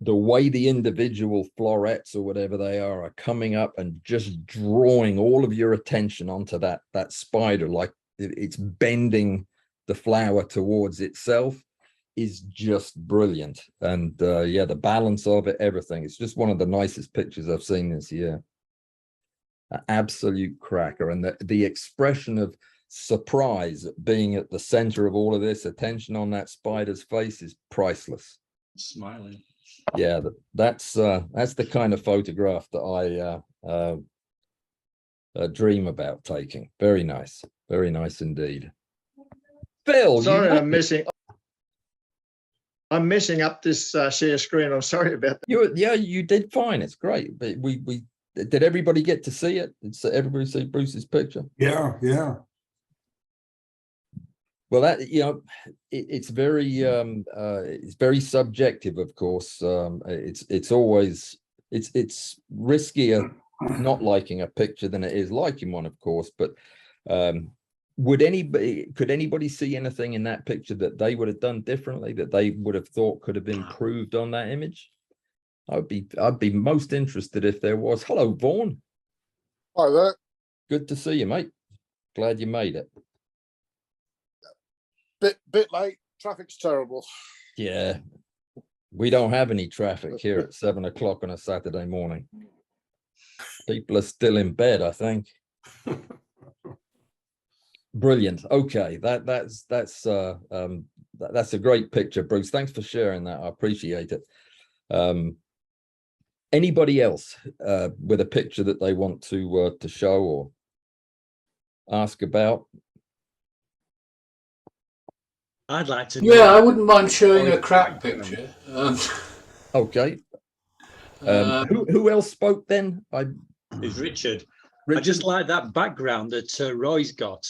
the way the individual florets or whatever they are coming up and just drawing all of your attention onto that spider, like it's bending the flower towards itself, is just brilliant. And yeah, the balance of it, everything. It's just one of the nicest pictures I've seen this year. An absolute cracker. And the expression of surprise being at the center of all of this, attention on that spider's face, is priceless. Smiling. Yeah, that's the kind of photograph that I dream about taking. Very nice indeed. Phil, Sorry, I'm messing up this share screen. I'm sorry about that. yeah, you did fine. It's great. But we did everybody get to see it? Did everybody see Bruce's picture? Yeah, yeah. Well, that, it's very subjective, of course. It's always it's riskier not liking a picture than it is liking one, of course. But could anybody see anything in that picture that they would have done differently, that they would have thought could have improved on that image? I'd be most interested if there was. Hello, Vaughan. Hi there. Good to see you, mate. Glad you made it. Bit late. Traffic's terrible. Yeah, we don't have any traffic here at 7 o'clock on a Saturday morning. People are still in bed, I think. Brilliant. Okay, that's a great picture, Bruce. Thanks for sharing that. I appreciate it. Anybody else with a picture that they want to show or ask about? I'd like to. Yeah, I wouldn't mind showing a crack picture. Okay. Who else spoke then? Is Richard. I just like that background that Roy's got.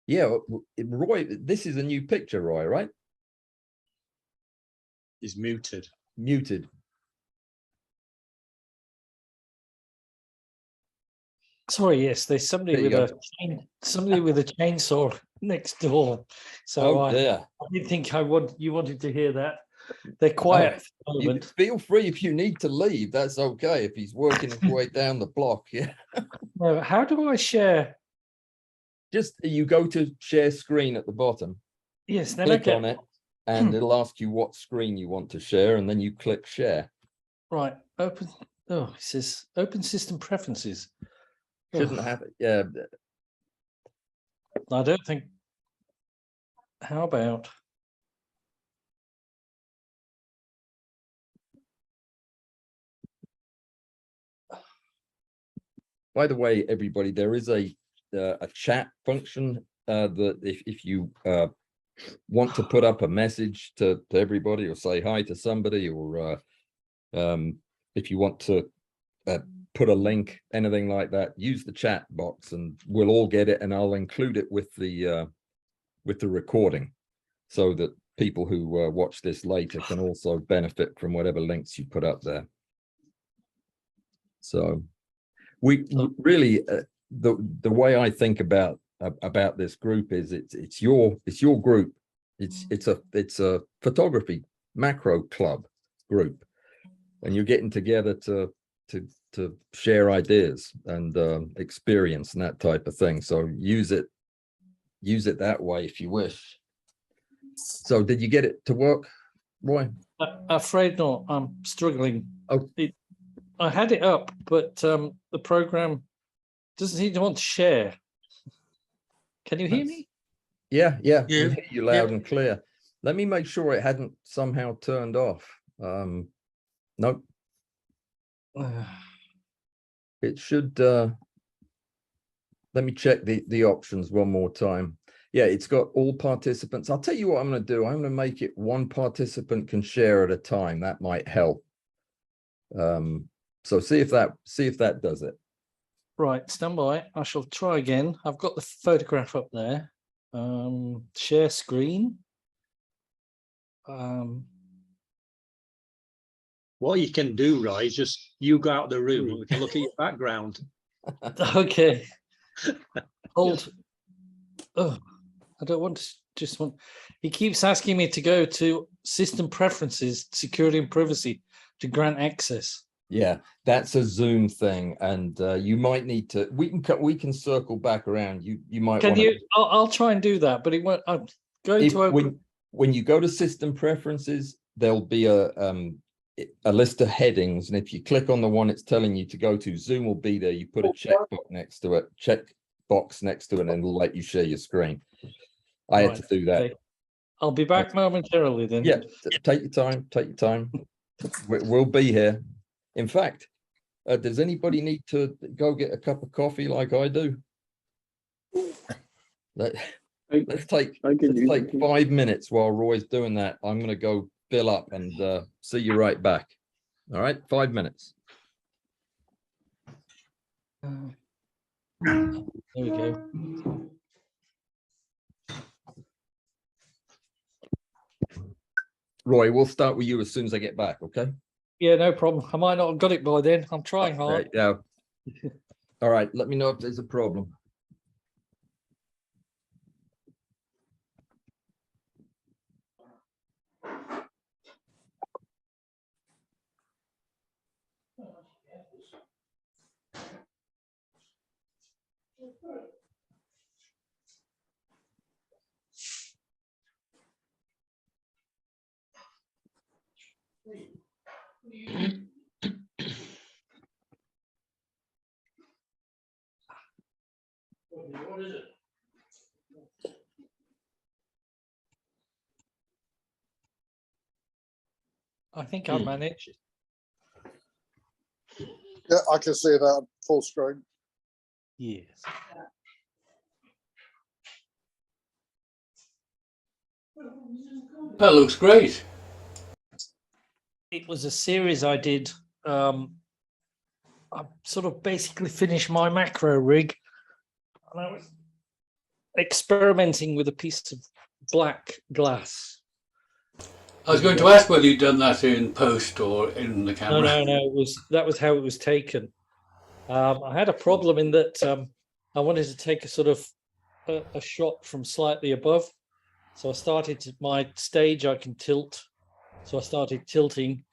Yeah, Roy, this is a new picture, Roy, right? He's muted. Muted. Sorry, yes, there's somebody with a chainsaw next door. So I didn't think you wanted to hear that. They're quiet. Feel free if you need to leave. That's okay. If he's working his way down the block, yeah. No, how do I share? Just you go to share screen at the bottom. Yes, then click on it, and it'll ask you what screen you want to share, and then you click share. Right. Open. Oh, it says open system preferences. Shouldn't have it. Yeah. I don't think. How about? By the way, everybody, there is a chat function that if you want to put up a message to everybody or say hi to somebody, or if you want to put a link, anything like that, use the chat box and we'll all get it, and I'll include it with the recording so that people who watch this later can also benefit from whatever links you put up there. So we really the way I think about this group is it's your group. It's a photography macro club group, and you're getting together to share ideas and experience and that type of thing. So use it that way if you wish. So did you get it to work, Roy? Afraid not. I'm struggling. Oh. I had it up, but the program doesn't seem to want to share. Can you hear me? Yeah. I hear you loud and clear. Let me make sure it hadn't somehow turned off. Nope. It should. Let me check the options one more time. Yeah, it's got all participants. I'll tell you what I'm going to do. I'm going to make it one participant can share at a time. That might help. So see if that does it. Right, stand by. I shall try again. I've got the photograph up there. Share screen. What you can do, Roy, is just you go out of the room and we can look at your background. Okay. Hold. Oh, I don't want to. just want. He keeps asking me to go to system preferences, security and privacy to grant access. Yeah, that's a Zoom thing, and you might need to. We can circle back around. You might Can want you? I'll try and do that, but it won't. I'm going to open. When you go to system preferences, there'll be a list of headings, and if you click on the one it's telling you to go to, Zoom will be there. You put a checkbox next to it, and it'll let you share your screen. I had to do that. Okay. I'll be back momentarily then. Yeah, take your time. Take your time. We'll be here. In fact, does anybody need to go get a cup of coffee like I do? Let's take 5 minutes while Roy's doing that. I'm going to go fill up and see you right back. All right, 5 minutes. There we go. Roy, we'll start with you as soon as I get back, okay? Yeah, no problem. I might not have got it by then. I'm trying hard. Yeah. All right, let me know if there's a problem. What is it? I think I managed. Yeah, I can see that full screen. Yes. That looks great. It was a series I did. I sort of basically finished my macro rig, and I was experimenting with a piece of black glass. I was going to ask whether you'd done that in post or in the camera. No. That was how it was taken. I had a problem in that I wanted to take a sort of a shot from slightly above. So I started my stage. I can tilt. So I started tilting.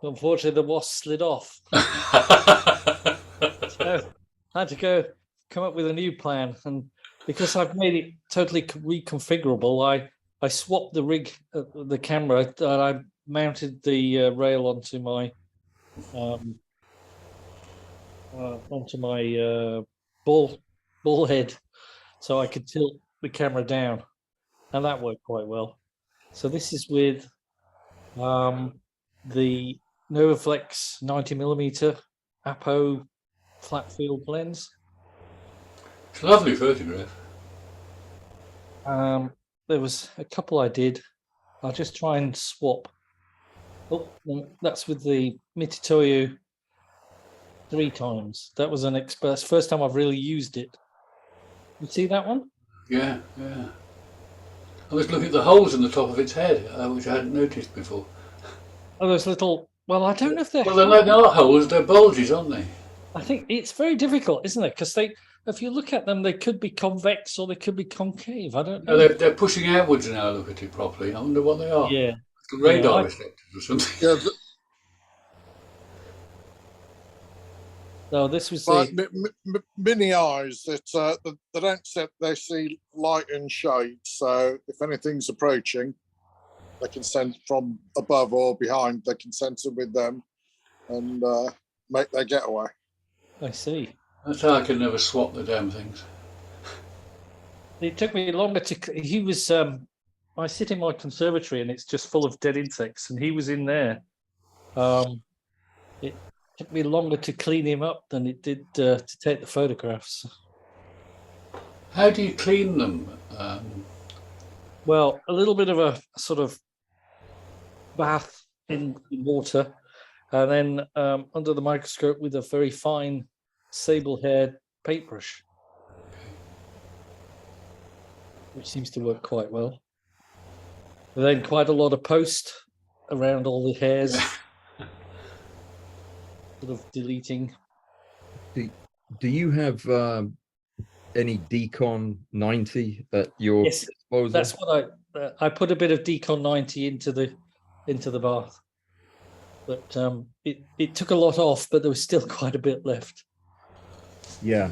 But unfortunately, the wasp slid off. So I had to come up with a new plan. And because I've made it totally reconfigurable, I swapped the rig, the camera, and I mounted the rail onto my ball head, so I could tilt the camera down, and that worked quite well. So this is with the Novaflex 90mm Apo flat field lens. It's a lovely photograph. There was a couple I did. I'll just try and swap. Oh, no, that's with the Mitutoyo 3 times. That was first time I've really used it. You see that one? Yeah. I was looking at the holes in the top of its head, which I hadn't noticed before. Oh, those little. Well, I don't know if they're. Well, they're not holes; they're bulges, aren't they? I think it's very difficult, isn't it? Because if you look at them, they could be convex or they could be concave. I don't know. No, they're pushing outwards now. I look at it properly. I wonder what they are. Yeah. Radar reflectors or something. Yeah, No, this was like mini eyes that they don't set. They see light and shade. So if anything's approaching, they can sense from above or behind. They can sense it with them and make their getaway. I see. That's how I can never swap the damn things. It took me longer to. He was. I sit in my conservatory and it's just full of dead insects, and he was in there. It took me longer to clean him up than it did to take the photographs. How do you clean them? Well, a little bit of a sort of bath in water, and then under the microscope with a very fine sable-haired paintbrush, which seems to work quite well. And then quite a lot of post around all the hairs, sort of deleting. Do you have any Decon 90 at your Yes, disposal? that's what I put a bit of Decon 90 into the bath, but it took a lot off, but there was still quite a bit left. Yeah,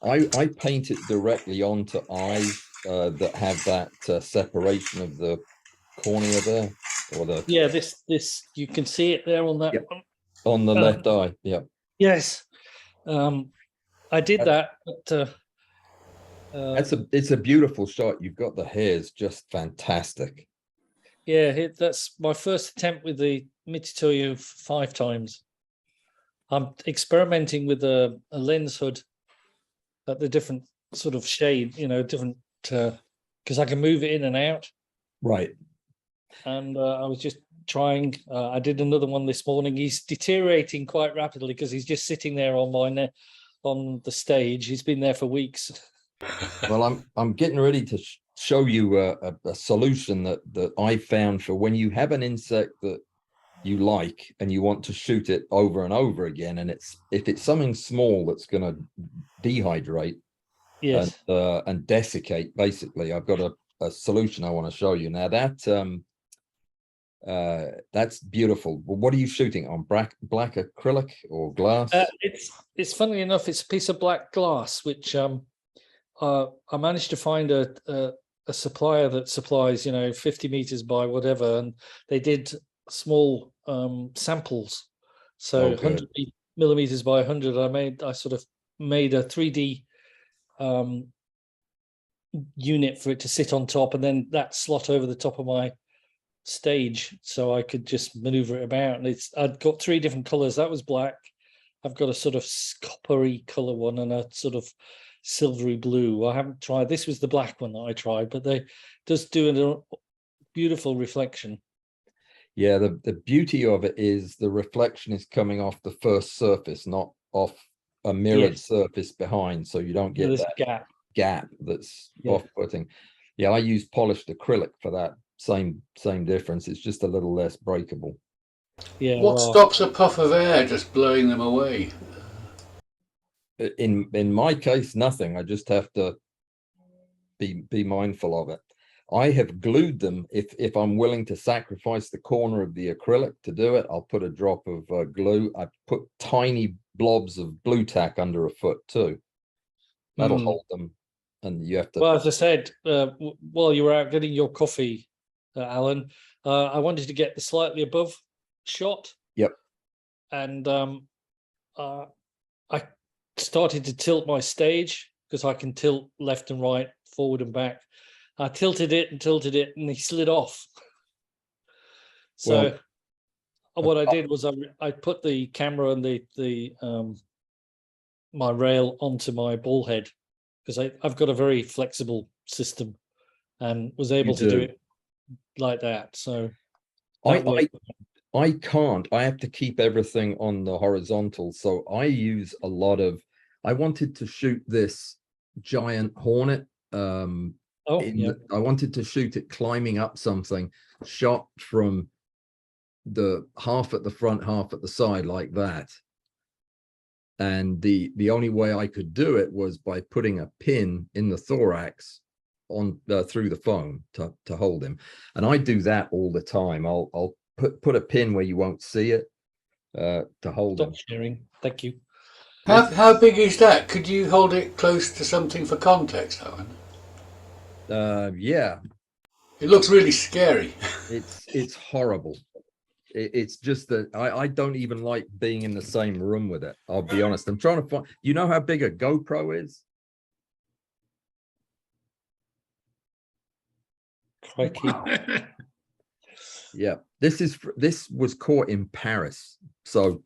I paint it directly onto eyes that have that separation of the cornea there, or the Yeah, this you can see it there on that Yep. one. on the left eye. Yeah, Yes, I did that, but it's a beautiful shot. You've got the hairs just fantastic. yeah, that's my first attempt with the Mitutoyo 5 times. I'm experimenting with a lens hood at the different sort of shade, different because I can move it in and out. Right. And I was just trying. I did another one this morning. He's deteriorating quite rapidly because he's just sitting there on on the stage. He's been there for weeks. Well, I'm getting ready to show you a solution that I found for when you have an insect that you like and you want to shoot it over and over again, and if it's something small that's going to dehydrate, yes, and desiccate. Basically, I've got a solution I want to show you now. That's beautiful. Well, what are you shooting on? Black acrylic or glass? It's funnily enough, it's a piece of black glass which I managed to find a supplier that supplies 50 meters by whatever, and they did small samples, so 100 millimeters by 100. I sort of made a 3D unit for it to sit on top, and then that slot over the top of my stage so I could just maneuver it about. And I'd got 3 different colors. That was black. I've got a sort of coppery color one and a sort of silvery blue. I haven't tried, this was the black one that I tried, but they does do a beautiful reflection. Yeah, the beauty of it is the reflection is coming off the first surface, not off a mirrored surface behind, so you don't get that gap that's off-putting. Yeah, I use polished acrylic for that same difference. It's just a little less breakable. Yeah. What stops a puff of air just blowing them away? In my case, nothing. I just have to be mindful of it. I have glued them. If I'm willing to sacrifice the corner of the acrylic to do it, I'll put a drop of glue. I put tiny blobs of blue tack under a foot too. That'll hold them. And you have to. Well, as I said, while you were out getting your coffee, Alan, I wanted to get the slightly above shot. Yep. And I started to tilt my stage because I can tilt left and right, forward and back. I tilted it, and he slid off. So what I did was I put the camera and the my rail onto my ball head, because I've got a very flexible system and was able to do it like that. So I can't. I have to keep everything on the horizontal. So I use a lot of. I wanted to shoot this giant hornet. I wanted to shoot it climbing up something, shot from the half at the front, half at the side, like that. And the only way I could do it was by putting a pin in the thorax on through the foam to hold him. And I do that all the time. I'll put a pin where you won't see it to hold him. Stop sharing. Thank you. How big is that? Could you hold it close to something for context, Allan? Yeah. It looks really scary. It's horrible. It's just that I don't even like being in the same room with it. I'll be honest. I'm trying to find. You know how big a GoPro is? Crikey. Yeah. This was caught in Paris. So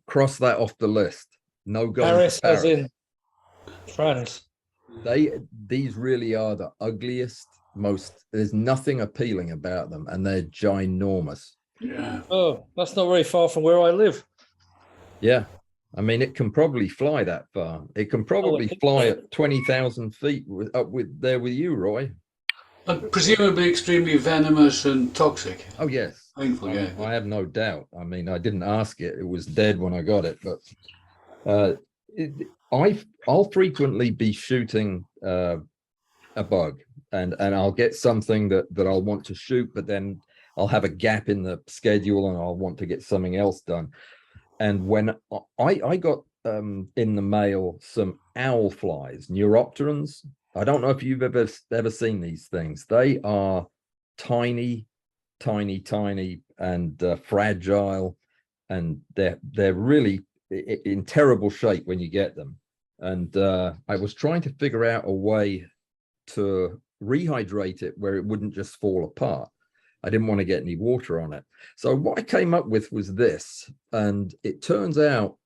cross that off the list. No go. Paris as in France. These really are the ugliest, there's nothing appealing about them, and they're ginormous. Yeah. Oh, that's not very far from where I live. Yeah. I mean, it can probably fly that far. It can probably fly at 20,000 feet up with you, Roy. And presumably extremely venomous and toxic. Oh, yes. Painful, yeah. I have no doubt. I mean, I didn't ask it. It was dead when I got it. But I'll frequently be shooting a bug, and I'll get something that I'll want to shoot, but then I'll have a gap in the schedule and I'll want to get something else done. And when I got in the mail some owl flies, neuropterans. I don't know if you've ever seen these things. They are tiny, and fragile, and they're really in terrible shape when you get them. And I was trying to figure out a way to rehydrate it where it wouldn't just fall apart. I didn't want to get any water on it. So what I came up with was this, and it turns out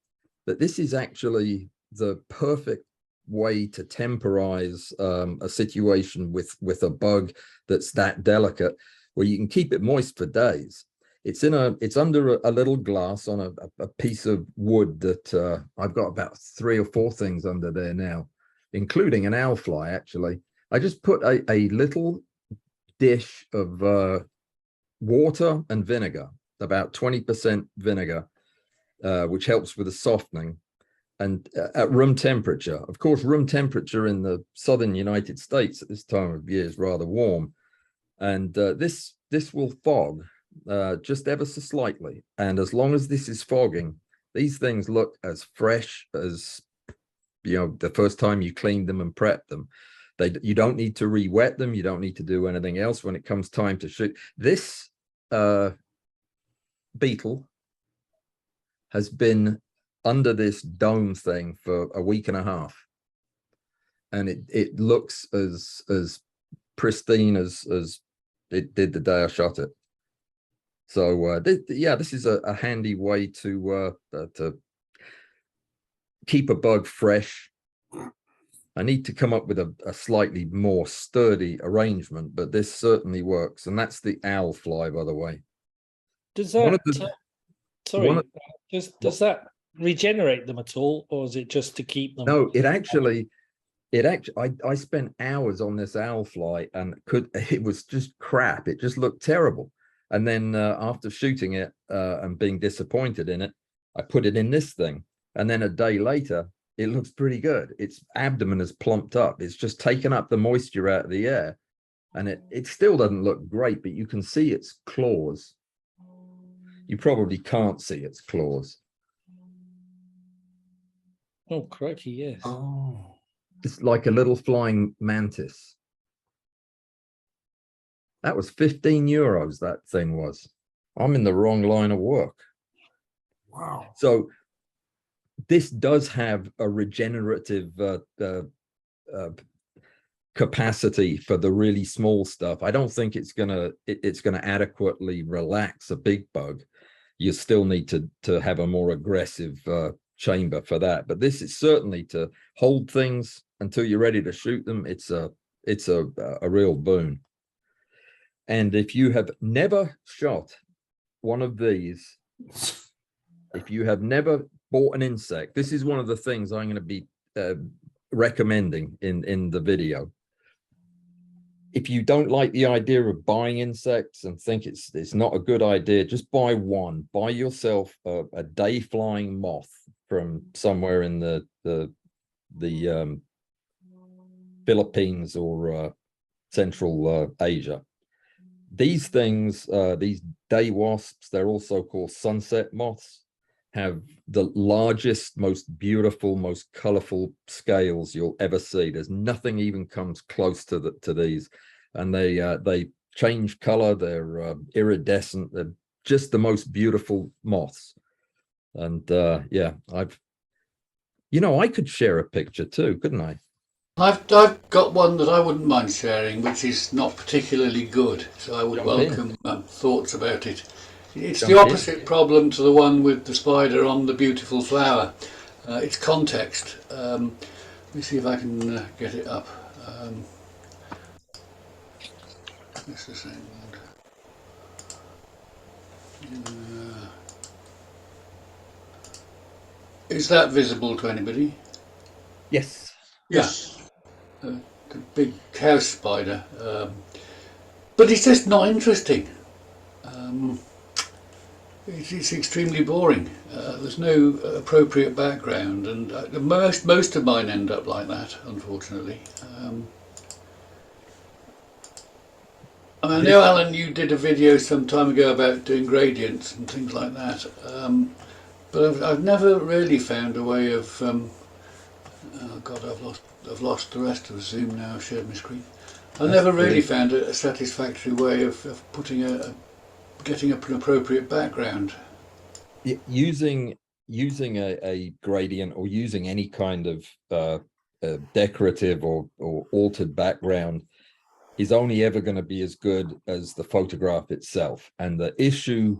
that this is actually the perfect way to temporize a situation with a bug that's that delicate, where you can keep it moist for days. It's under a little glass on a piece of wood that I've got about 3 or 4 things under there now, including an owl fly. Actually, I just put a little dish of water and vinegar, about 20% vinegar, which helps with the softening, and at room temperature. Of course, room temperature in the southern United States at this time of year is rather warm, and this will fog just ever so slightly. And as long as this is fogging, these things look as fresh as, you know, the first time you cleaned them and prepped them. You don't need to re-wet them. You don't need to do anything else when it comes time to shoot. This beetle has been under this dome thing for a week and a half, and it looks as pristine as it did the day I shot it. So this is a handy way to keep a bug fresh. I need to come up with a slightly more sturdy arrangement, but this certainly works. And that's the owl fly, by the way. Does that does that regenerate them at all, or is it just to keep them? No, I spent hours on this owl fly, and it was just crap. It just looked terrible. And then after shooting it and being disappointed in it, I put it in this thing, and then a day later, it looks pretty good. Its abdomen has plumped up. It's just taken up the moisture out of the air, and it still doesn't look great, but you can see its claws. You probably can't see its claws. Oh, crikey, yes. Oh, it's like a little flying mantis. That was 15 euros, that thing was. I'm in the wrong line of work. Wow. So this does have a regenerative capacity for the really small stuff. I don't think it's gonna adequately relax a big bug. You still need to have a more aggressive chamber for that. But this is certainly to hold things until you're ready to shoot them. It's a real boon. And if you have never shot one of these, if you have never bought an insect, this is one of the things I'm going to be recommending in the video. If you don't like the idea of buying insects and think it's not a good idea, just buy one. Buy yourself a day flying moth from somewhere in the Philippines or Central Asia. These things, these day wasps, they're also called sunset moths, have the largest, most beautiful, most colorful scales you'll ever see. There's nothing even comes close to these, and they change color. They're iridescent. They're just the most beautiful moths. And yeah, I could share a picture too, couldn't I? I've got one that I wouldn't mind sharing, which is not particularly good, so I would welcome thoughts about it. It's the opposite problem to the one with the spider on the beautiful flower. It's context. Let me see if I can get it up. Just a second. Is that visible to anybody? Yes. Yes. The big house spider. But it's just not interesting. It's extremely boring. There's no appropriate background, and most of mine end up like that, unfortunately. I know, Alan, you did a video some time ago about doing gradients and things like that, but I've never really found a way of. Oh God, I've lost the rest of the Zoom now. I've shared my screen. I've never really found a satisfactory way of putting getting up an appropriate background. Using a gradient or using any kind of decorative or altered background is only ever going to be as good as the photograph itself. And the issue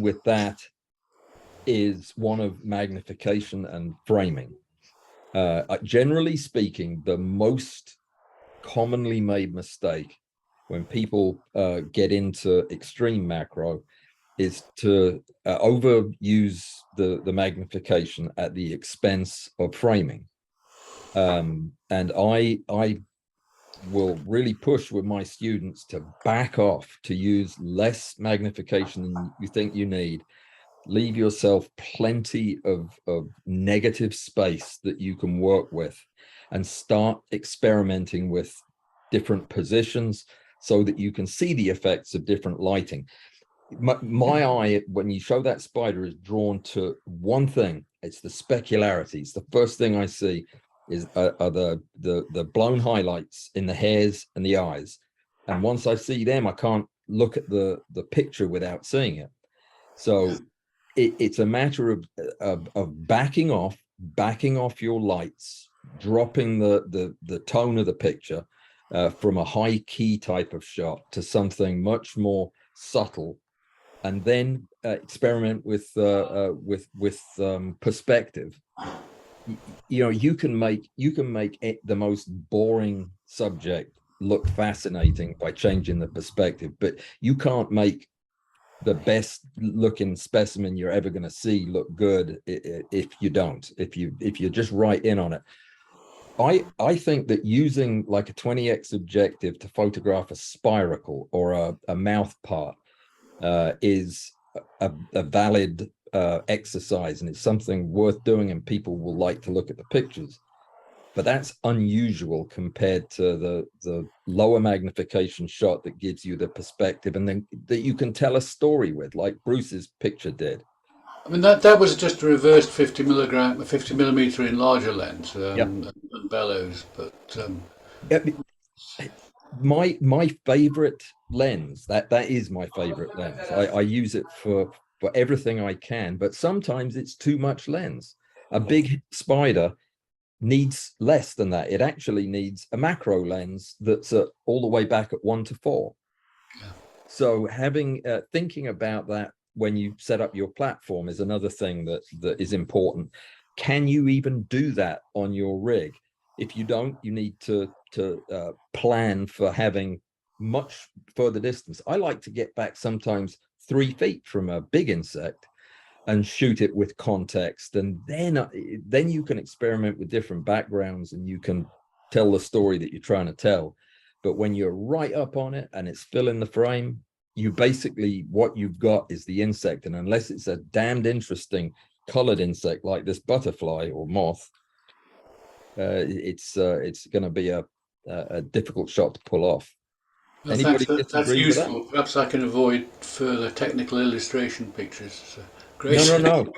with that is one of magnification and framing. Generally speaking, the most commonly made mistake when people get into extreme macro is to overuse the magnification at the expense of framing. And I will really push with my students to back off, to use less magnification than you think you need. Leave yourself plenty of negative space that you can work with, and start experimenting with different positions so that you can see the effects of different lighting. My eye, when you show that spider, is drawn to one thing. It's the specularities. The first thing I see is are the blown highlights in the hairs and the eyes. And once I see them, I can't look at the picture without seeing it. So it's a matter of backing off your lights, dropping the tone of the picture from a high key type of shot to something much more subtle, and then experiment with perspective. You know, you can make the most boring subject look fascinating by changing the perspective, but you can't make the best looking specimen you're ever going to see look good if you're just right in on it. I think that using like a 20x objective to photograph a spiracle or a mouth part is a valid exercise, and it's something worth doing, and people will like to look at the pictures. But that's unusual compared to the lower magnification shot that gives you the perspective, and then that you can tell a story with, like Bruce's picture did. I mean, that was just a reversed 50 millimeter enlarger lens and bellows, but my favorite lens, that is my favorite lens. I use it for everything I can, but sometimes it's too much lens. A big spider needs less than that. It actually needs a macro lens that's all the way back at 1:4. Yeah. So having thinking about that when you set up your platform is another thing that is important. Can you even do that on your rig? If you don't, you need to plan for having much further distance. I like to get back sometimes 3 feet from a big insect and shoot it with context, and then you can experiment with different backgrounds and you can tell the story that you're trying to tell. But when you're right up on it and it's filling the frame, you basically, what you've got is the insect, and unless it's a damned interesting colored insect like this butterfly or moth, it's going to be a difficult shot to pull off. Well, Anybody thanks, that's disagree with that? useful. Perhaps I can avoid further technical illustration pictures. So, great. No.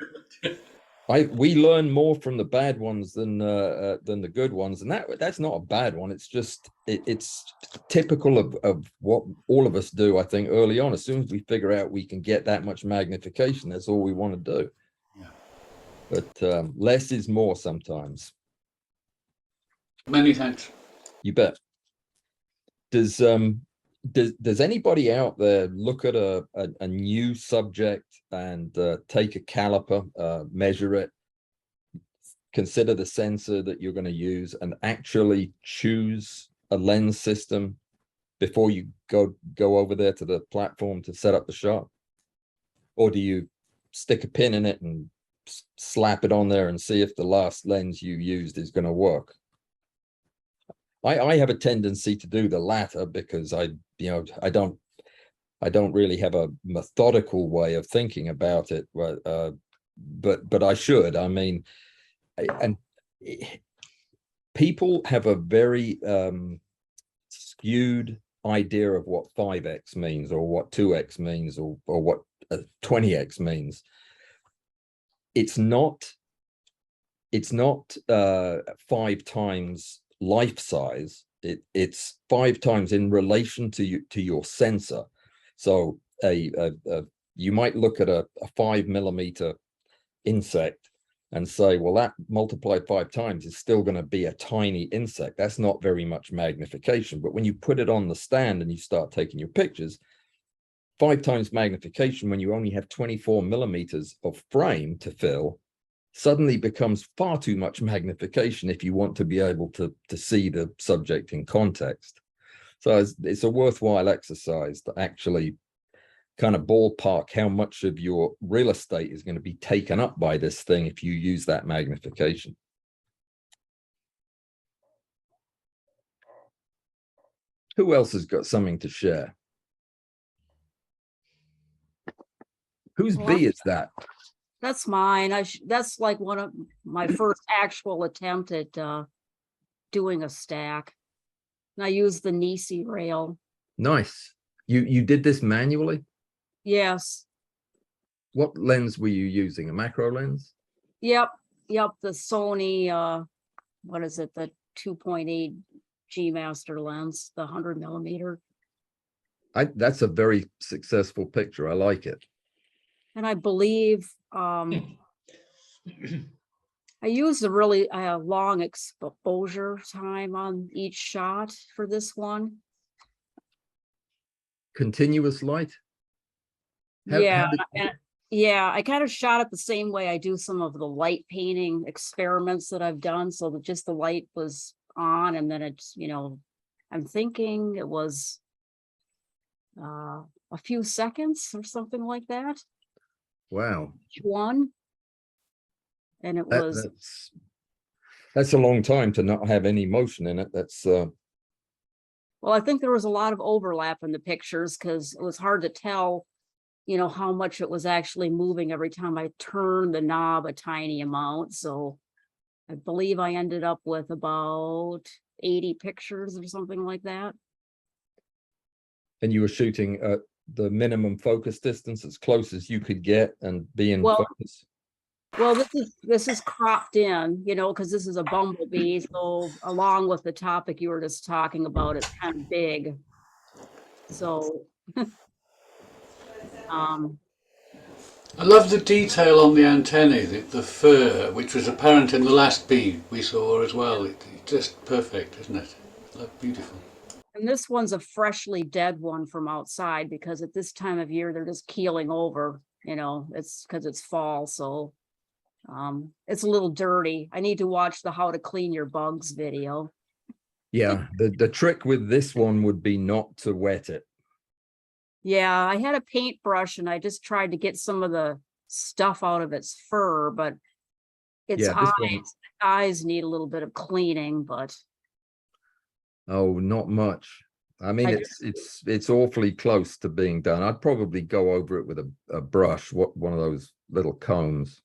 We learn more from the bad ones than the good ones, and that's not a bad one. It's just it's typical of what all of us do. I think early on, as soon as we figure out we can get that much magnification, that's all we want to do. Yeah. But less is more sometimes. Many thanks. You bet. Does anybody out there look at a new subject and take a caliper, measure it, consider the sensor that you're going to use, and actually choose a lens system before you go over there to the platform to set up the shot? Or do you stick a pin in it and slap it on there and see if the last lens you used is going to work? I have a tendency to do the latter because I don't I don't really have a methodical way of thinking about it, but I should. I mean, and people have a very skewed idea of what 5x means, or what 2x means, or what 20x means. It's not 5 times life size. It's 5 times in relation to your sensor. So you might look at a 5mm insect and say, well, that multiplied 5 times is still going to be a tiny insect. That's not very much magnification. But when you put it on the stand and you start taking your pictures, 5 times magnification, when you only have 24mm of frame to fill, suddenly becomes far too much magnification if you want to be able to see the subject in context. So it's a worthwhile exercise to actually kind of ballpark how much of your real estate is going to be taken up by this thing if you use that magnification. Who else has got something to share? Whose Well, bee is that? That's mine. That's like one of my first actual attempt at doing a stack. And I used the Nisi rail. Nice. You did this manually? Yes. What lens were you using? A macro lens? Yep. The Sony, what is it? The 2.8 G Master lens, the 100mm. That's a very successful picture. I like it. And I believe I used a really long exposure time on each shot for this one. Continuous light? Yeah, I kind of shot it the same way I do some of the light painting experiments that I've done, so that just the light was on, and then it's, I'm thinking it was a few seconds or something like that. Wow. Each one. And it was that's a long time to not have any motion in it. That's well, I think there was a lot of overlap in the pictures because it was hard to tell, how much it was actually moving every time I turned the knob a tiny amount. So I believe I ended up with about 80 pictures or something like that. And you were shooting at the minimum focus distance as close as you could get and be in focus? Well, this is cropped in, because this is a bumblebee. So along with the topic you were just talking about, it's kind of big. So I love the detail on the antennae, the fur, which was apparent in the last bee we saw as well. It's just perfect, isn't it? Beautiful. And this one's a freshly dead one from outside, because at this time of year, they're just keeling over, it's because it's fall. So it's a little dirty. I need to watch the how to clean your bugs video. Yeah, the trick with this one would be not to wet it. Yeah, I had a paintbrush and I just tried to get some of the stuff out of its fur, but its eyes need a little bit of cleaning, but oh, not much. I mean, it's awfully close to being done. I'd probably go over it with a brush, one of those little combs,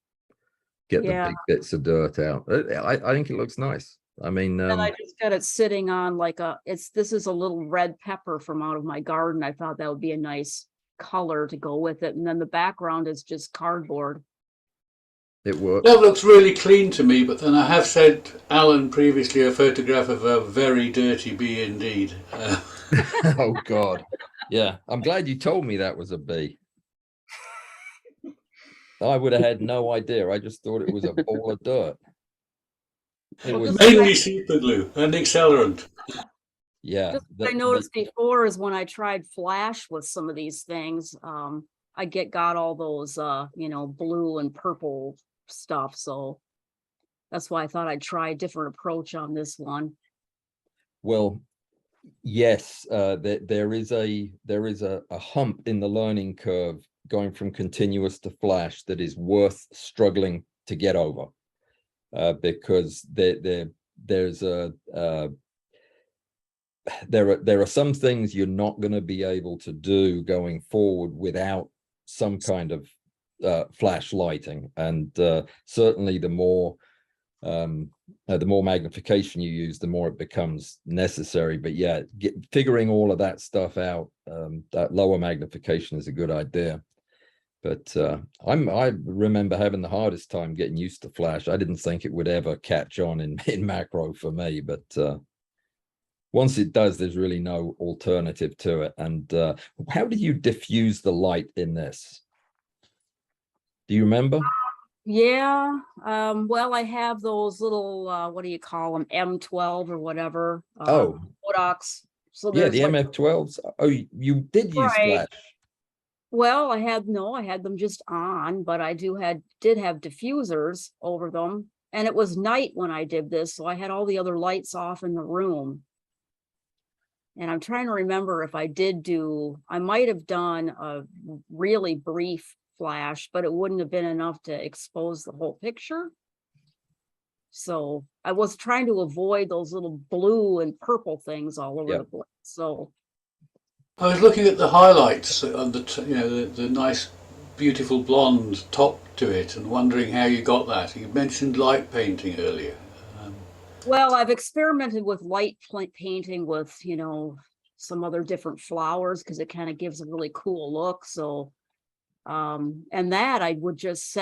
get the big bits of dirt out. I think it looks nice. I mean, and I just got it sitting on like this is a little red pepper from out of my garden. I thought that would be a nice color to go with it. And then the background is just cardboard. It works. That looks really clean to me, but then I have said, Alan, previously, a photograph of a very dirty bee indeed. Oh, God. Yeah, I'm glad you told me that was a bee. I would have had no idea. I just thought it was a ball of dirt. It was mainly super glue and accelerant. Yeah. What I noticed before is when I tried flash with some of these things, I got all those blue and purple stuff. So that's why I thought I'd try a different approach on this one. Well, yes, there is a hump in the learning curve going from continuous to flash that is worth struggling to get over, because there's there are some things you're not going to be able to do going forward without some kind of flash lighting, and certainly the more magnification you use, the more it becomes necessary. But yeah, figuring all of that stuff out, that lower magnification is a good idea. But I remember having the hardest time getting used to flash. I didn't think it would ever catch on in macro for me, but once it does, there's really no alternative to it. And how did you diffuse the light in this? Do you remember? Yeah, well, I have those little, what do you call them, M12 or whatever. Oh. Botox. So Yeah, there's the like, MF12s. Oh, you did use right. flash. Well, I had them just on, but I did have diffusers over them, and it was night when I did this, so I had all the other lights off in the room. And I'm trying to remember if I might have done a really brief flash, but it wouldn't have been enough to expose the whole picture. So I was trying to avoid those little blue and purple things all over the place. So I was looking at the highlights on the nice, beautiful blonde top to it, and wondering how you got that. You mentioned light painting earlier. Well, I've experimented with light painting with, some other different flowers, because it kind of gives a really cool look. So, and that I would just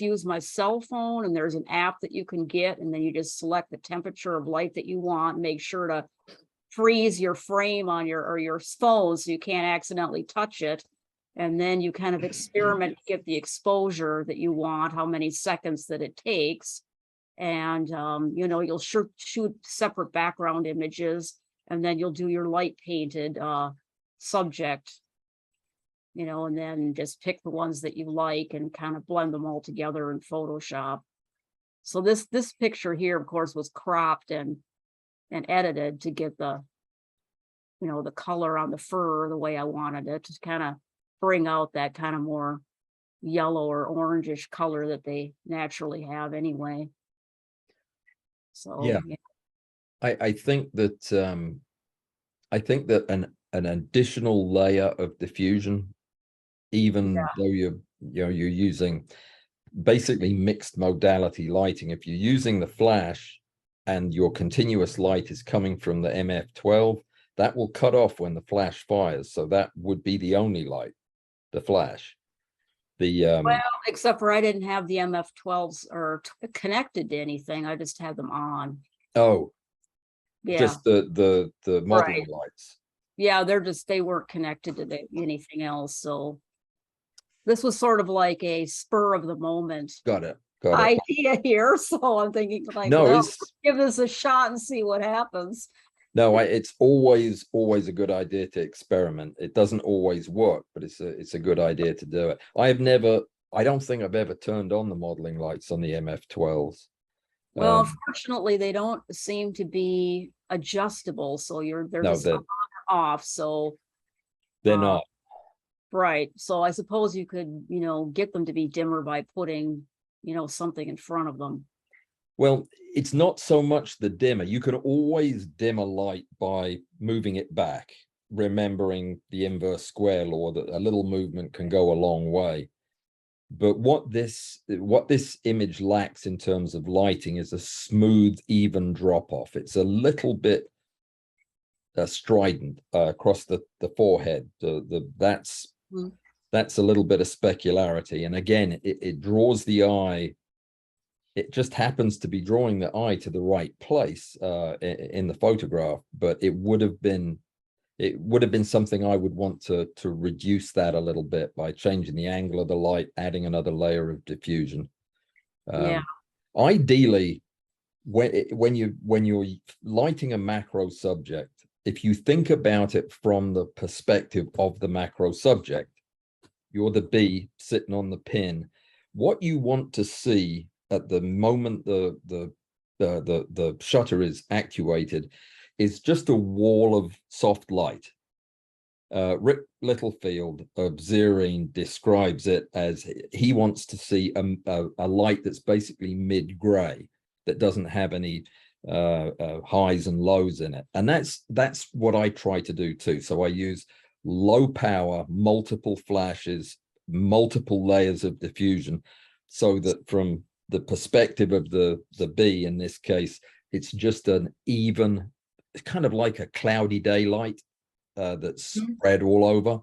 use my cell phone, and there's an app that you can get, and then you just select the temperature of light that you want, make sure to freeze your frame on your phone so you can't accidentally touch it. And then you kind of experiment to get the exposure that you want, how many seconds that it takes. And you'll shoot separate background images, and then you'll do your light painted subject, and then just pick the ones that you like and kind of blend them all together in Photoshop. So this picture here, of course, was cropped and edited to get the the color on the fur the way I wanted it, to kind of bring out that kind of more yellow or orangish color that they naturally have anyway. So yeah. I think that an additional layer of diffusion, even though you're using basically mixed modality lighting, if you're using the flash and your continuous light is coming from the MF12, that will cut off when the flash fires. So that would be the only light, the flash. Well, except for I didn't have the MF12s or connected to anything. I just had them on. Oh, yeah, just the modeling right. lights. Yeah, they weren't connected to anything else. So this was sort of like a spur of the moment Got it. idea here. So I'm thinking like, No, well, give this a shot and see what happens. No, it's always a good idea to experiment. It doesn't always work, but it's a good idea to do it. I don't think I've ever turned on the modeling lights on the MF12s. Well, unfortunately, they don't seem to be adjustable, so they're just on or off. So they're not. Right. So I suppose you could, get them to be dimmer by putting, something in front of them. Well, it's not so much the dimmer. You can always dim a light by moving it back, remembering the inverse square law that a little movement can go a long way. But what this image lacks in terms of lighting is a smooth, even drop off. It's a little bit strident across the forehead. That's a little bit of specularity. And again, it draws the eye. It just happens to be drawing the eye to the right place in the photograph, but it would have been something I would want to reduce that a little bit by changing the angle of the light, adding another layer of diffusion. Ideally, when you're lighting a macro subject, if you think about it from the perspective of the macro subject, you're the bee sitting on the pin. What you want to see at the moment the shutter is actuated is just a wall of soft light. Rick Littlefield of Zerine describes it as he wants to see a light that's basically mid-gray, that doesn't have any highs and lows in it, and that's what I try to do too. So I use low power, multiple flashes, multiple layers of diffusion, so that from the perspective of the bee in this case, it's just an even, kind of like a cloudy daylight that's spread all over.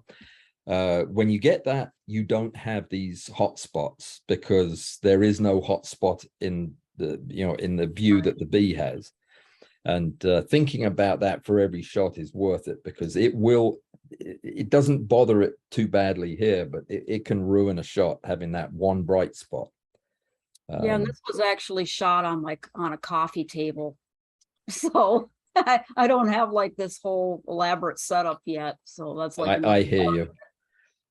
When you get that, you don't have these hot spots, because there is no hot spot in the, in the view that the bee has. And thinking about that for every shot is worth it, because it doesn't bother it too badly here, but it can ruin a shot having that one bright spot. Yeah, and this was actually shot on a coffee table. So I don't have like this whole elaborate setup yet. So that's like I hear you.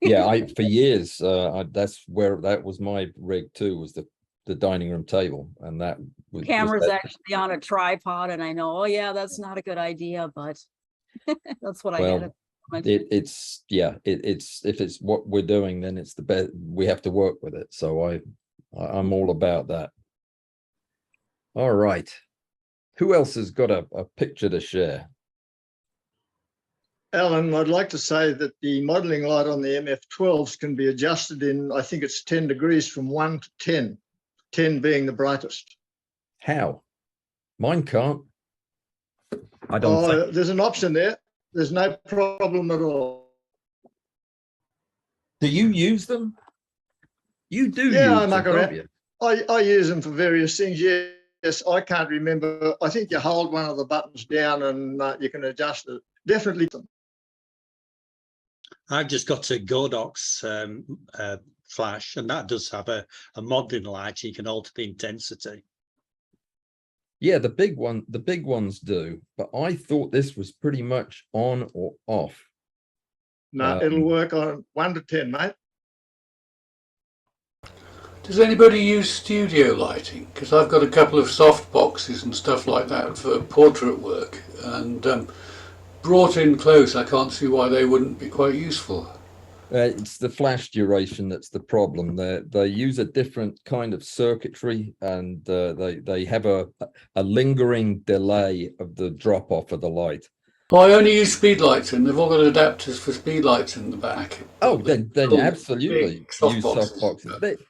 Yeah, for years, that was my rig too, was the dining room table, and that was camera's actually on a tripod, and I know, oh yeah, that's not a good idea, but that's what I had. It's if it's what we're doing, then it's the best. We have to work with it. So I'm all about that. All right. Who else has got a picture to share? Alan, I'd like to say that the modelling light on the MF12s can be adjusted in, I think it's 10 degrees from 1 to 10, 10 being the brightest. How? Mine can't. I don't think. There's an option there. There's no problem at all. Do you use them? You do. Yeah, use them, don't you? I use them for various things. Yes, I can't remember. I think you hold one of the buttons down and you can adjust it. Definitely. I've just got a Godox flash, and that does have a modelling light. You can alter the intensity. Yeah, the big ones do, but I thought this was pretty much on or off. No, it'll work on 1 to 10, mate. Does anybody use studio lighting? Because I've got a couple of soft boxes and stuff like that for portrait work, and brought in close, I can't see why they wouldn't be quite useful. It's the flash duration that's the problem. They use a different kind of circuitry, and they have a lingering delay of the drop off of the light. Oh, I only use speed lights, and they've all got adapters for speed lights in the back. Oh, then absolutely use soft boxes.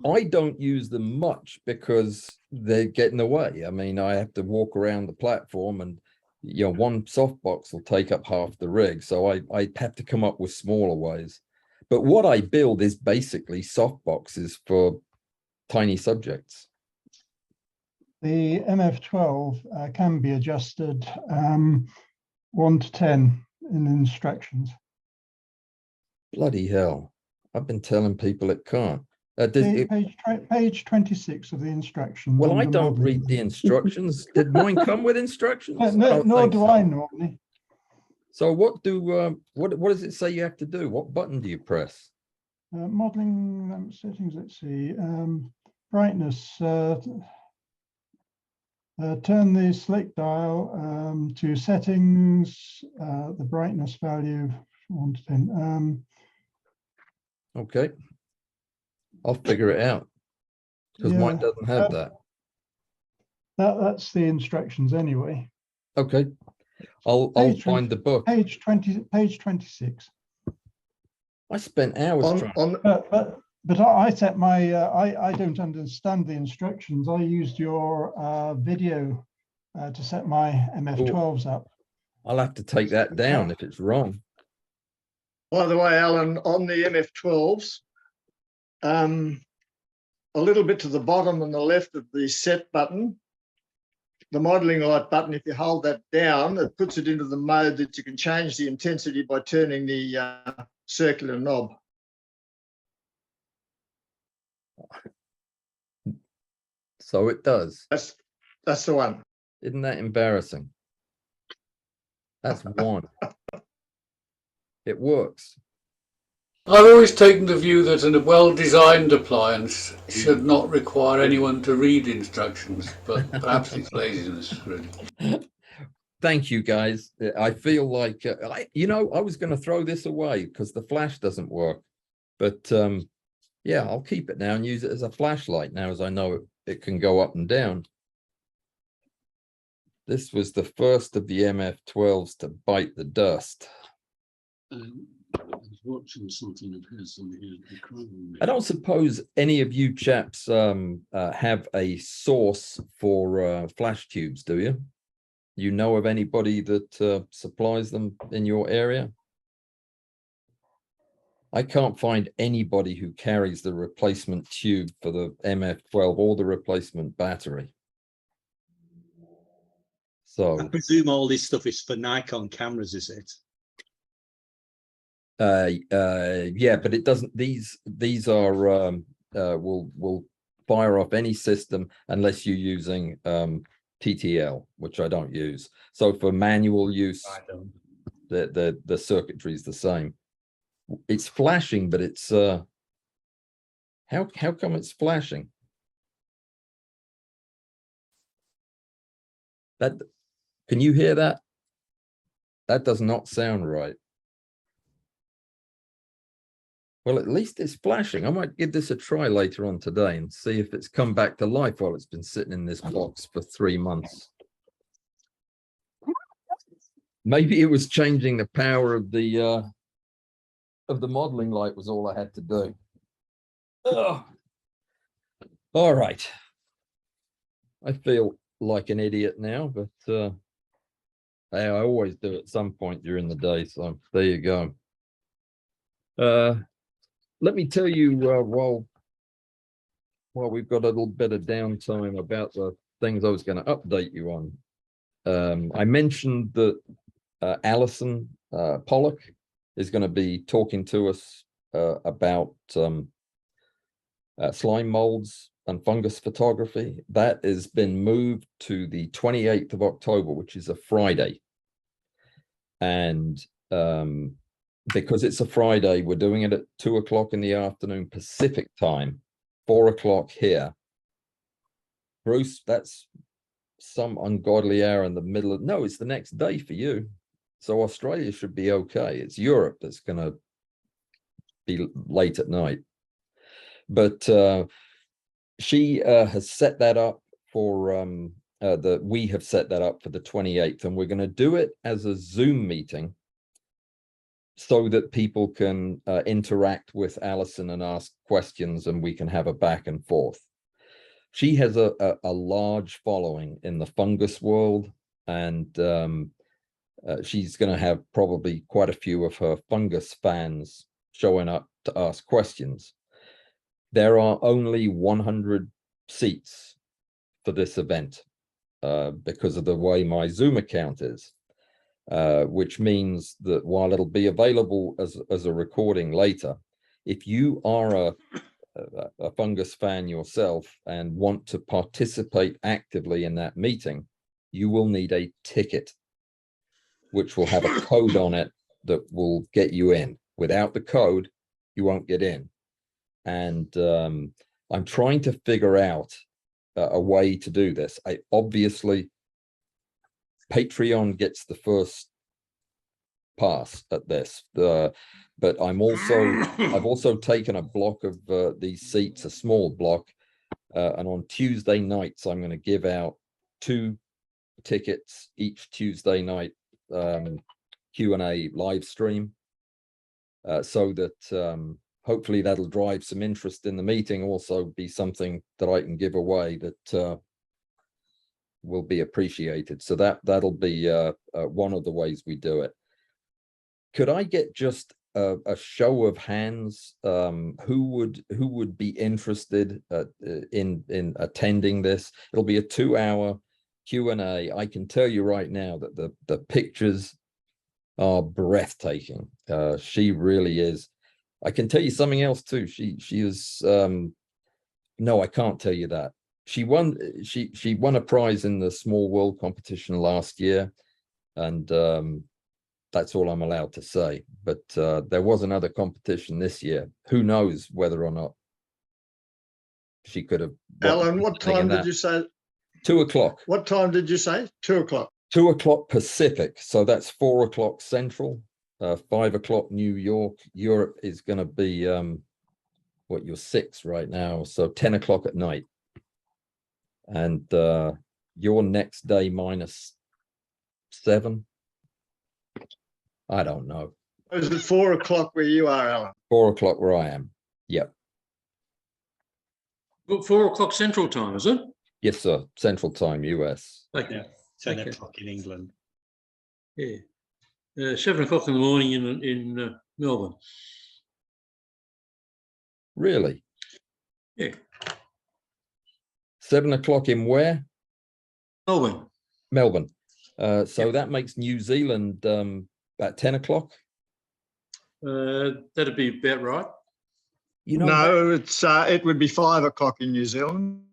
I don't use them much because they get in the way. I mean, I have to walk around the platform, and one soft box will take up half the rig, so I have to come up with smaller ways. But what I build is basically soft boxes for tiny subjects. The MF12 can be adjusted 1 to 10 in the instructions. Bloody hell. I've been telling people it can't. Page 26 of the instructions. Well, I don't read the instructions. Did mine come with instructions? Nor do I normally. So what does it say you have to do? What button do you press? Modeling settings, let's see. Brightness. Turn the select dial to settings, the brightness value 1 to 10. Okay. I'll figure it out, because mine doesn't have that. That's the instructions anyway. Okay. I'll find the book. Page 26. I spent hours trying. But I set my, I don't understand the instructions. I used your video to set my MF12s up. I'll have to take that down if it's wrong. By the way, Alan, on the MF12s, a little bit to the bottom on the left of the set button, the modelling light button, if you hold that down, it puts it into the mode that you can change the intensity by turning the circular knob. So it does. That's the one. Isn't that embarrassing? That's one. It works. I've always taken the view that a well-designed appliance should not require anyone to read instructions, but perhaps it's laziness, really. Thank you, guys. I feel like, I was going to throw this away because the flash doesn't work. But yeah, I'll keep it now and use it as a flashlight now, as I know it can go up and down. This was the first of the MF12s to bite the dust. I was watching something of his and he I don't suppose any of you chaps have a source for flash tubes, do you? You know of anybody that supplies them in your area? I can't find anybody who carries the replacement tube for the MF12 or the replacement battery. I So presume all this stuff is for Nikon cameras, is it? yeah, but it doesn't, these are will fire off any system unless you're using TTL, which I don't use. So for manual use, the circuitry is the same. It's flashing, but it's how come it's flashing? That, can you hear that? That does not sound right. Well, at least it's flashing. I might give this a try later on today and see if it's come back to life while it's been sitting in this box for 3 months. Maybe it was changing the power of the modeling light was all I had to do. Oh. All right. I feel like an idiot now, but I always do at some point during the day. So there you go. Let me tell you while we've got a little bit of downtime about the things I was going to update you on. I mentioned that Allan Pollock is going to be talking to us about slime molds and fungus photography. That has been moved to the 28th of October, which is a Friday. And because it's a Friday, we're doing it at 2 o'clock in the afternoon Pacific time, 4 o'clock here. Bruce, that's some ungodly hour in the middle of, no, it's the next day for you. So Australia should be okay. It's Europe that's going to be late at night. But she has set that up for we have set that up for the 28th, and we're going to do it as a Zoom meeting so that people can interact with Allan and ask questions, and we can have a back and forth. She has a large following in the fungus world, and she's going to have probably quite a few of her fungus fans showing up to ask questions. There are only 100 seats for this event because of the way my Zoom account is, which means that while it'll be available as a recording later, if you are a fungus fan yourself and want to participate actively in that meeting, you will need a ticket, which will have a code on it that will get you in. Without the code, you won't get in. And I'm trying to figure out a way to do this. Obviously, Patreon gets the first pass at this, but I've also taken a block of these seats, a small block, and on Tuesday nights I'm going to give out 2 tickets each Tuesday night Q&A live stream, so that hopefully that'll drive some interest in the meeting, also be something that I can give away that will be appreciated. So that'll be one of the ways we do it. Could I get just a show of hands who would be interested in attending this? It'll be a 2-hour Q&A. I can tell you right now that the pictures are breathtaking. She really is. I can tell you something else too. She is no, I can't tell you that. She won a prize in the Small World competition last year, and that's all I'm allowed to say. But there was another competition this year. Who knows whether or not she could have. Allan, what time did you say? 2 o'clock. What time did you say? 2 o'clock. 2 o'clock Pacific. So that's 4 o'clock Central, 5 o'clock New York. Europe is going to be what, you're 6 right now, so 10 o'clock at night. And your next day minus 7. I don't know. Is it 4 o'clock where you are, Alan? 4 o'clock where I am. Yep. Well, 4 o'clock Central Time, is it? Yes, sir. Central Time, US. Okay. Yeah, 10 Okay. o'clock in England. Yeah. 7 o'clock in the morning in Melbourne. Really? Yeah. 7 o'clock in where? Melbourne. Melbourne. So Yep. that makes New Zealand about 10 o'clock. That'd be about right. You know, No, it would be 5 o'clock in New Zealand.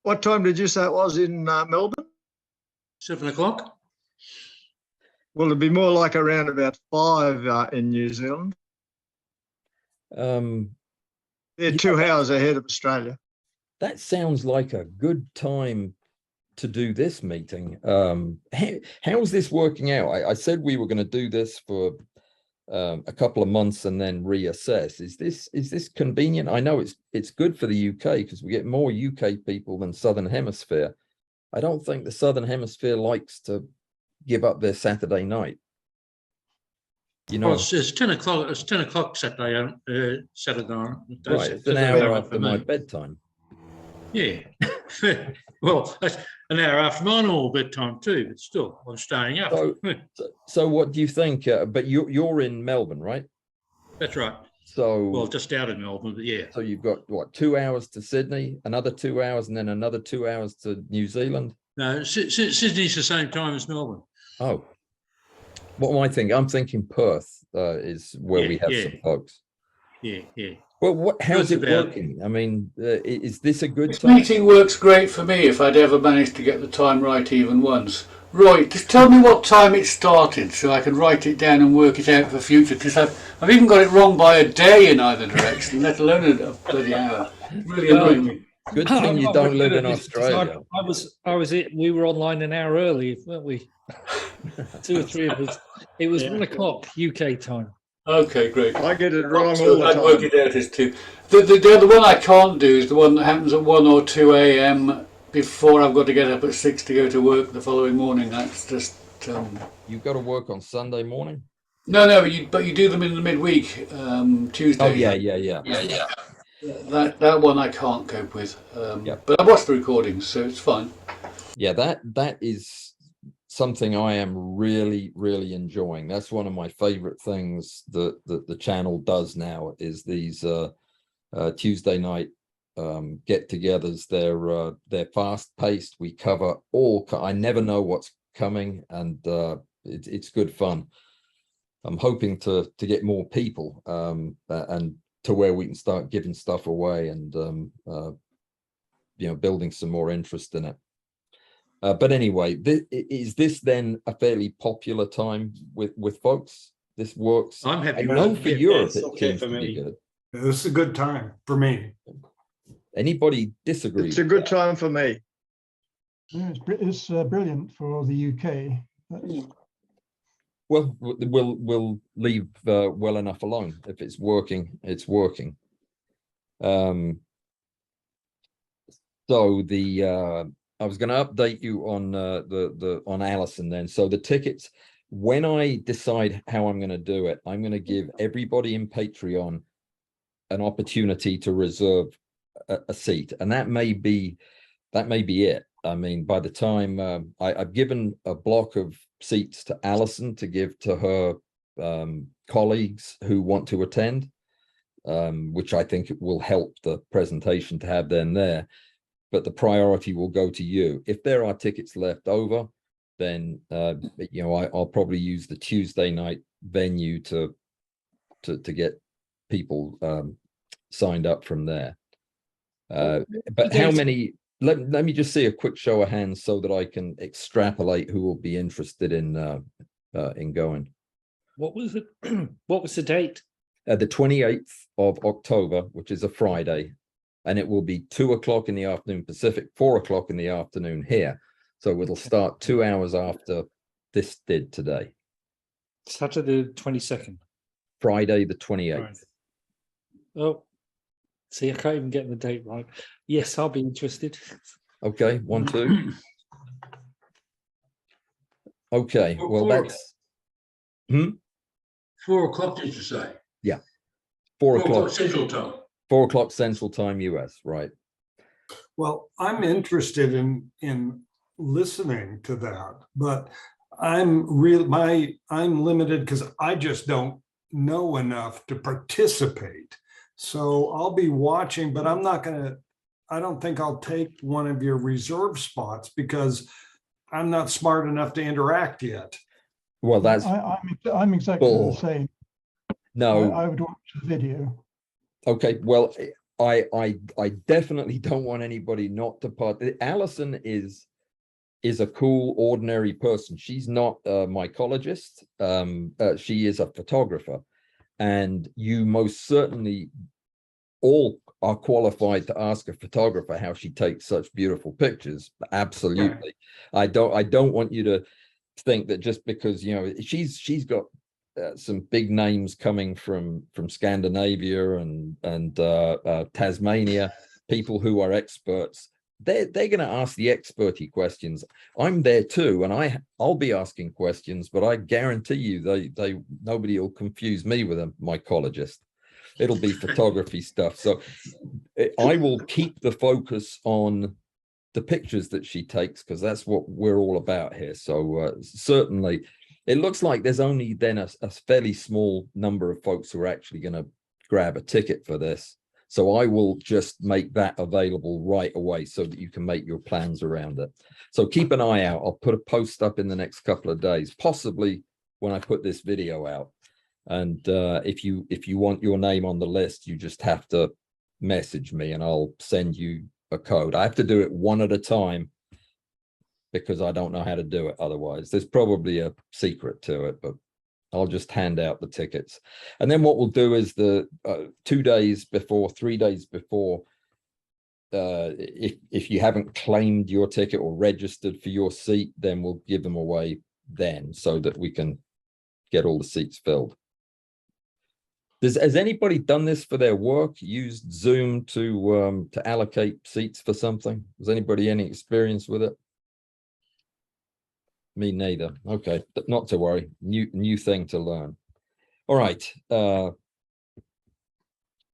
What time did you say it was in Melbourne? 7 o'clock. Well, it'd be more like around about 5 in New Zealand. um, They're Yeah. 2 hours ahead of Australia. that sounds like a good time to do this meeting. How's this working out? I said we were going to do this for a couple of months and then reassess. Is this convenient? I know it's good for the UK because we get more UK people than Southern Hemisphere. I don't think the Southern Hemisphere likes to give up their Saturday night. You know, Well, it's 10 o'clock. It's 10 o'clock Saturday. Saturday night. right? It's an Saturday hour night after for my me. bedtime. Yeah. Well, that's an hour after my normal bedtime too, but still, I'm staying up. So what do you think? But you're in Melbourne, right? That's right. So Well, just out of Melbourne, but yeah. so you've got what, 2 hours to Sydney, another 2 hours, and then another 2 hours to New Zealand. No, Sydney's the same time as Melbourne. Oh, what am I thinking? I'm thinking Perth is where we have some folks. Yeah, yeah. Well, how's it Perth's about- working? I mean, is this a good This time? meeting works great for me if I'd ever managed to get the time right even once. Roy, just tell me what time it started so I can write it down and work it out for future, because I've even got it wrong by a day in either direction, let alone a bloody hour. Really annoying me. Good thing you don't live in Australia. We were online an hour early, weren't we? 2 or 3 of us. It was 1 o'clock UK time. Okay, great. I get it wrong So all the I'd work time. it out as 2. The other one I can't do is the one that happens at 1 or 2 a.m. before I've got to get up at 6 to go to work the following morning. That's just You've got to work on Sunday morning. no, but you do them in the midweek, Tuesday. Oh yeah. That one I can't cope with. Yep. But I watched the recordings, so it's fine. Yeah, that is something I am really enjoying. That's one of my favorite things that the channel does now, is these Tuesday night get-togethers. They're fast-paced. We cover I never know what's coming, and it's good fun. I'm hoping to get more people and to where we can start giving stuff away and building some more interest in it. But anyway, is this then a fairly popular time with folks? This works. I'm happy I with know it. for Yeah, Europe it's it okay seems for to be me. good. This is a good time for me. Anybody disagree? It's a good time for me. Yeah, it's brilliant for the UK. Well, we'll leave well enough alone. If it's working, it's working. So I was going to update you on on Allison then. So the tickets, when I decide how I'm going to do it, I'm going to give everybody in Patreon an opportunity to reserve a seat, and that may be it. I mean, by the time I've given a block of seats to Alison to give to her colleagues who want to attend, which I think will help the presentation to have them there. But the priority will go to you. If there are tickets left over, then I'll probably use the Tuesday night venue to get people signed up from there. But how many? Let me just see a quick show of hands so that I can extrapolate who will be interested in going. What was it? What was the date? The 28th of October, which is a Friday, and it will be 2 o'clock in the afternoon Pacific, 4 o'clock in the afternoon here. So it'll start 2 hours after this did today. Saturday the 22nd. Friday the 28th. Right. Oh, see, I can't even get the date right. Yes, I'll be interested. Okay, 1, 2. Okay, well, that's 4 o'clock, did you say? 4 4 o'clock o'clock, Central Time. 4 o'clock Central Time, US, right? Well, I'm interested in listening to that, but I'm limited because I just don't know enough to participate. So I'll be watching, but I don't think I'll take one of your reserve spots because I'm not smart enough to interact yet. Well, that's I'm exactly bull. the same. No. I would watch the video. Okay, well, I definitely don't want anybody not to part. Alison is a cool, ordinary person. She's not a mycologist. She is a photographer, and you most certainly all are qualified to ask a photographer how she takes such beautiful pictures. Absolutely. Right. I don't want you to think that just because, you know, she's got some big names coming from Scandinavia and Tasmania, people who are experts. They're going to ask the experty questions. I'm there too, and I'll be asking questions, but I guarantee you nobody will confuse me with a mycologist. It'll be photography stuff. So I will keep the focus on the pictures that she takes, because that's what we're all about here. So certainly it looks like there's only then a fairly small number of folks who are actually going to grab a ticket for this. So I will just make that available right away so that you can make your plans around it. So keep an eye out. I'll put a post up in the next couple of days, possibly when I put this video out. And if you want your name on the list, you just have to message me and I'll send you a code. I have to do it one at a time because I don't know how to do it otherwise. There's probably a secret to it, but I'll just hand out the tickets. And then what we'll do is the 2 days before, 3 days before, if you haven't claimed your ticket or registered for your seat, then we'll give them away then so that we can get all the seats filled. Has anybody done this for their work? Used Zoom to allocate seats for something? Has anybody any experience with it? Me neither. Okay, but not to worry. New thing to learn. All right.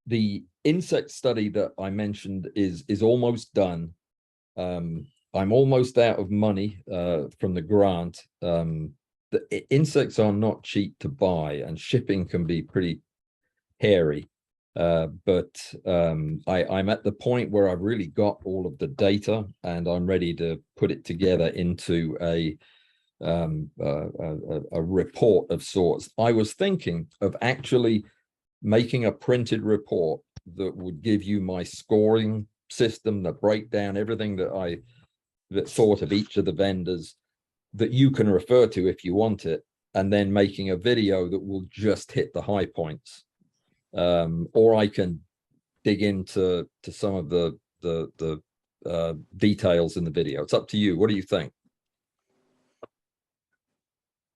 The insect study that I mentioned is almost done. I'm almost out of money from the grant. The insects are not cheap to buy, and shipping can be pretty hairy. But I'm at the point where I've really got all of the data and I'm ready to put it together into a report of sorts. I was thinking of actually making a printed report that would give you my scoring system, that break down everything that I thought of each of the vendors that you can refer to if you want it, and then making a video that will just hit the high points. Or I can dig into some of the details in the video. It's up to you. What do you think?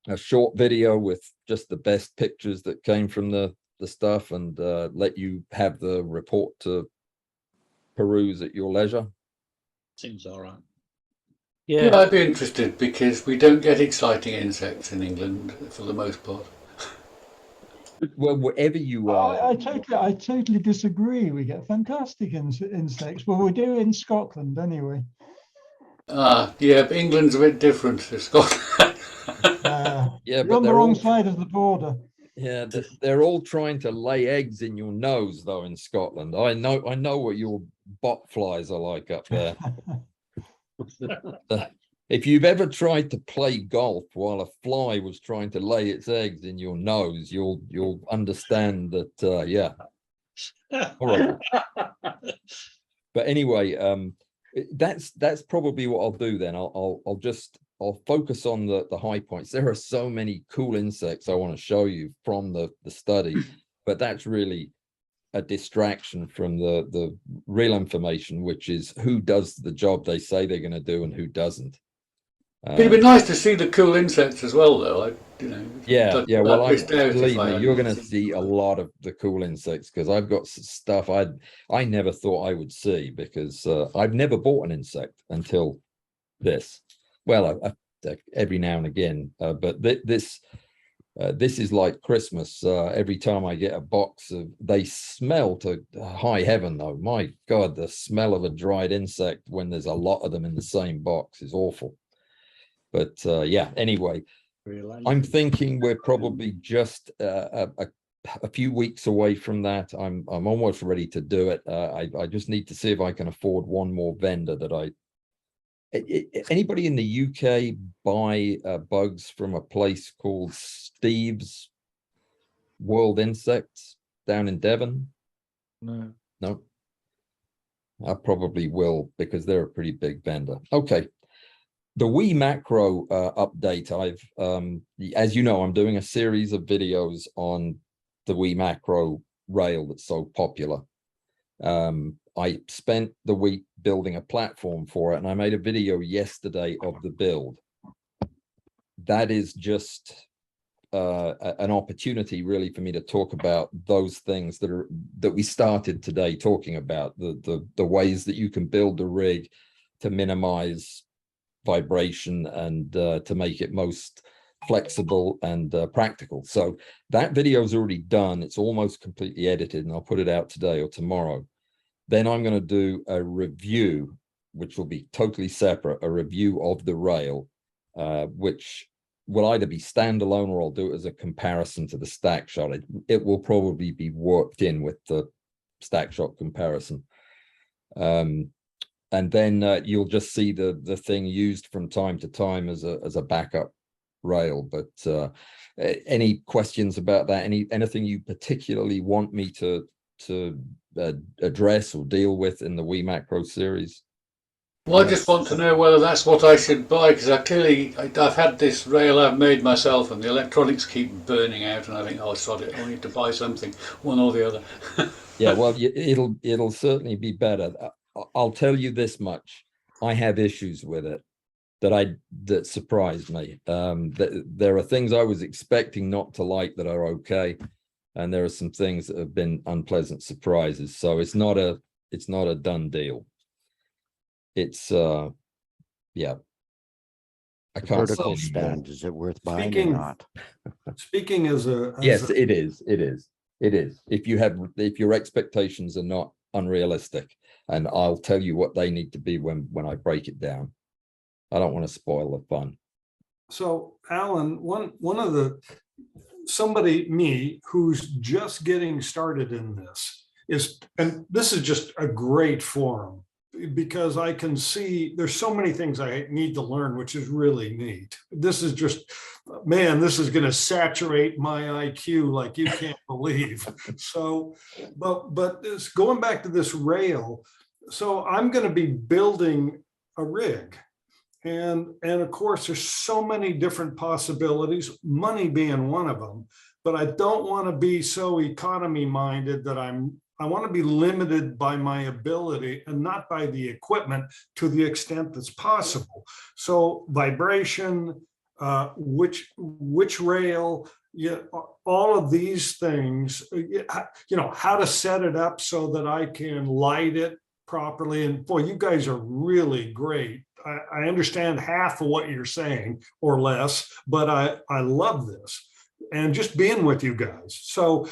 A short video with just the best pictures that came from the stuff, and let you have the report to peruse at your leisure? Seems all right. Yeah, I'd be interested because we don't get exciting insects in England for the most part. Well, wherever you are. I totally disagree. We get fantastic insects. Well, we do in Scotland anyway. Yeah, but England's a bit different to Scotland. Yeah, you're on the wrong side of the border. Yeah, they're all trying to lay eggs in your nose, though, in Scotland. I know what your bot flies are like up there. If you've ever tried to play golf while a fly was trying to lay its eggs in your nose, you'll understand that. Yeah. All right. But anyway, that's probably what I'll do then. I'll focus on the high points. There are so many cool insects I want to show you from the study, but that's really a distraction from the real information, which is who does the job they say they're going to do and who doesn't. It'd be nice to see the cool insects as well, though. Yeah. Well, believe me, you're going to see a lot of the cool insects, because I've got stuff I never thought I would see, because I've never bought an insect until this. Well, every now and again. But this is like Christmas. Every time I get a box of, they smell to high heaven though. My God, the smell of a dried insect when there's a lot of them in the same box is awful. But yeah, anyway, I'm thinking we're probably just a few weeks away from that. I'm almost ready to do it. I just need to see if I can afford one more vendor that anybody in the UK buy bugs from a place called Steve's World Insects down in Devon? No. I probably will, because they're a pretty big vendor. Okay. The Wii Macro update, as you know, I'm doing a series of videos on the Wii Macro rail that's so popular. I spent the week building a platform for it, and I made a video yesterday of the build. That is just an opportunity really for me to talk about those things that we started today talking about, the ways that you can build the rig to minimize vibration and to make it most flexible and practical. So that video is already done. It's almost completely edited, and I'll put it out today or tomorrow. Then I'm going to do a review, which will be totally separate, a review of the rail, which will either be standalone or I'll do it as a comparison to the stack shot. It will probably be worked in with the stack shot comparison. And then you'll just see the thing used from time to time as a backup rail. But any questions about that? Anything you particularly want me to address or deal with in the Wii Macro series? Well, I just want to know whether that's what I should buy, because I've had this rail I've made myself, and the electronics keep burning out, and I think, oh, sod it, I need to buy something, one or the other. Yeah, well, it'll certainly be better. I'll tell you this much: I have issues with it that surprised me. There are things I was expecting not to like that are okay, and there are some things that have been unpleasant surprises. So it's not a done deal. It's yeah. I can't say Vertical anymore. stand, is it worth buying or not? Speaking as Yes, it is. If your expectations are not unrealistic, and I'll tell you what they need to be when I break it down. I don't want to spoil the fun. So, Alan, me, who's just getting started in this and this is just a great forum, because I can see there's so many things I need to learn, which is really neat. This is just, man, this is going to saturate my IQ like you can't believe. So, but this, going back to this rail, so I'm going to be building a rig. And of course, there's so many different possibilities, money being one of them, but I don't want to be so economy minded that I want to be limited by my ability and not by the equipment to the extent that's possible. So vibration, which rail, all of these things, how to set it up so that I can light it properly. And boy, you guys are really great. I understand half of what you're saying or less, but I love this. And just being with you guys. So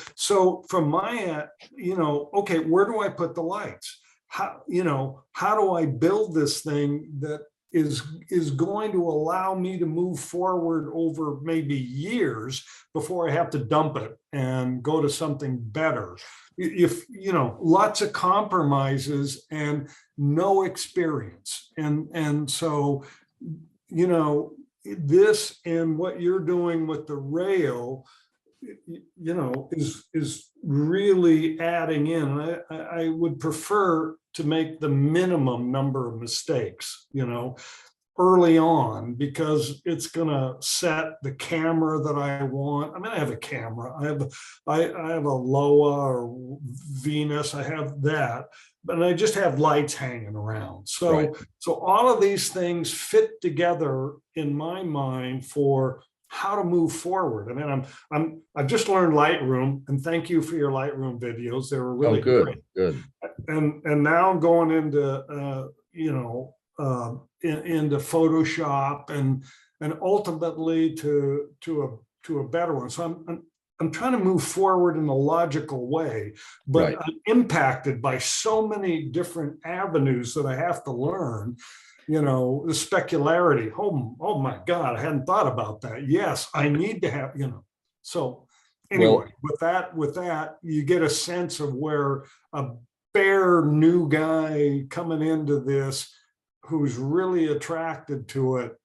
from my, okay, where do I put the lights? How do I build this thing that is going to allow me to move forward over maybe years before I have to dump it and go to something better? If, lots of compromises and no experience. And so, this and what you're doing with the rail, is really adding in. I would prefer to make the minimum number of mistakes, early on, because it's going to set the camera that I want. I mean, I have a camera. I have a Loa or Venus. I have that, but I just have lights hanging around. So, right. So all of these things fit together in my mind for how to move forward. I mean, I've just learned Lightroom, and thank you for your Lightroom videos. They were really great. Good. And now I'm going into into Photoshop, and and ultimately to a better one. So I'm trying to move forward in a logical way, but Right. I'm impacted by so many different avenues that I have to learn. You know, the specularity. Oh my God, I hadn't thought about that. Yes, I need to have, you know. So anyway, with that, you get a sense of where a bare new guy coming into this who's really attracted to it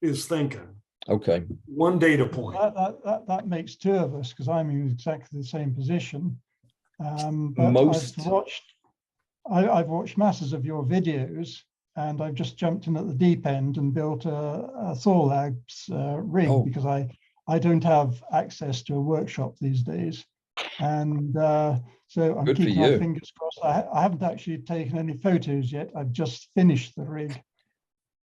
is thinking. Okay. One data point. That makes two of us, because I'm in exactly the same position. But I've watched masses of your videos, and I've just jumped in at the deep end and built a Thor Labs rig because I don't have access to a workshop these days. And so I'm keeping my fingers crossed. I haven't actually taken any photos yet. I've just finished the rig.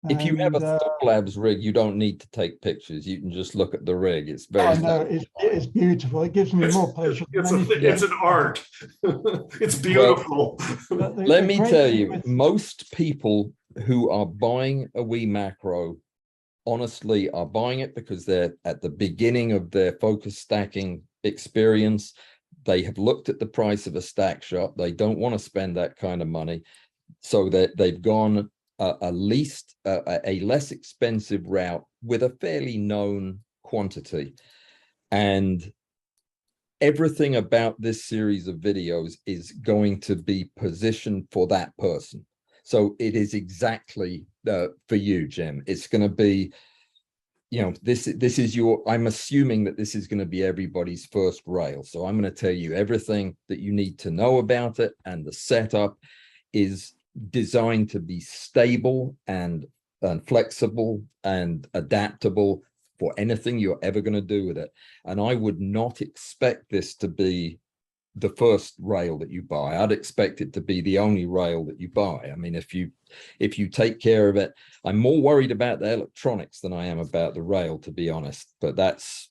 If you have a Thor Labs rig, you don't need to take pictures. You can just look at the rig. It's very. I know it's beautiful. It gives me more pleasure. It's an art. It's beautiful. Well, let me tell you, most people who are buying a Wii Macro, honestly, are buying it because they're at the beginning of their focus stacking experience. They have looked at the price of a stack shot. They don't want to spend that kind of money, so that they've gone a less expensive route with a fairly known quantity. And everything about this series of videos is going to be positioned for that person. So it is exactly for you, Jim. It's going to be, you know, this is your, I'm assuming that this is going to be everybody's first rail. So I'm going to tell you everything that you need to know about it, and the setup is designed to be stable and flexible and adaptable for anything you're ever going to do with it. And I would not expect this to be the first rail that you buy. I'd expect it to be the only rail that you buy. I mean, if you take care of it, I'm more worried about the electronics than I am about the rail, to be honest, but that's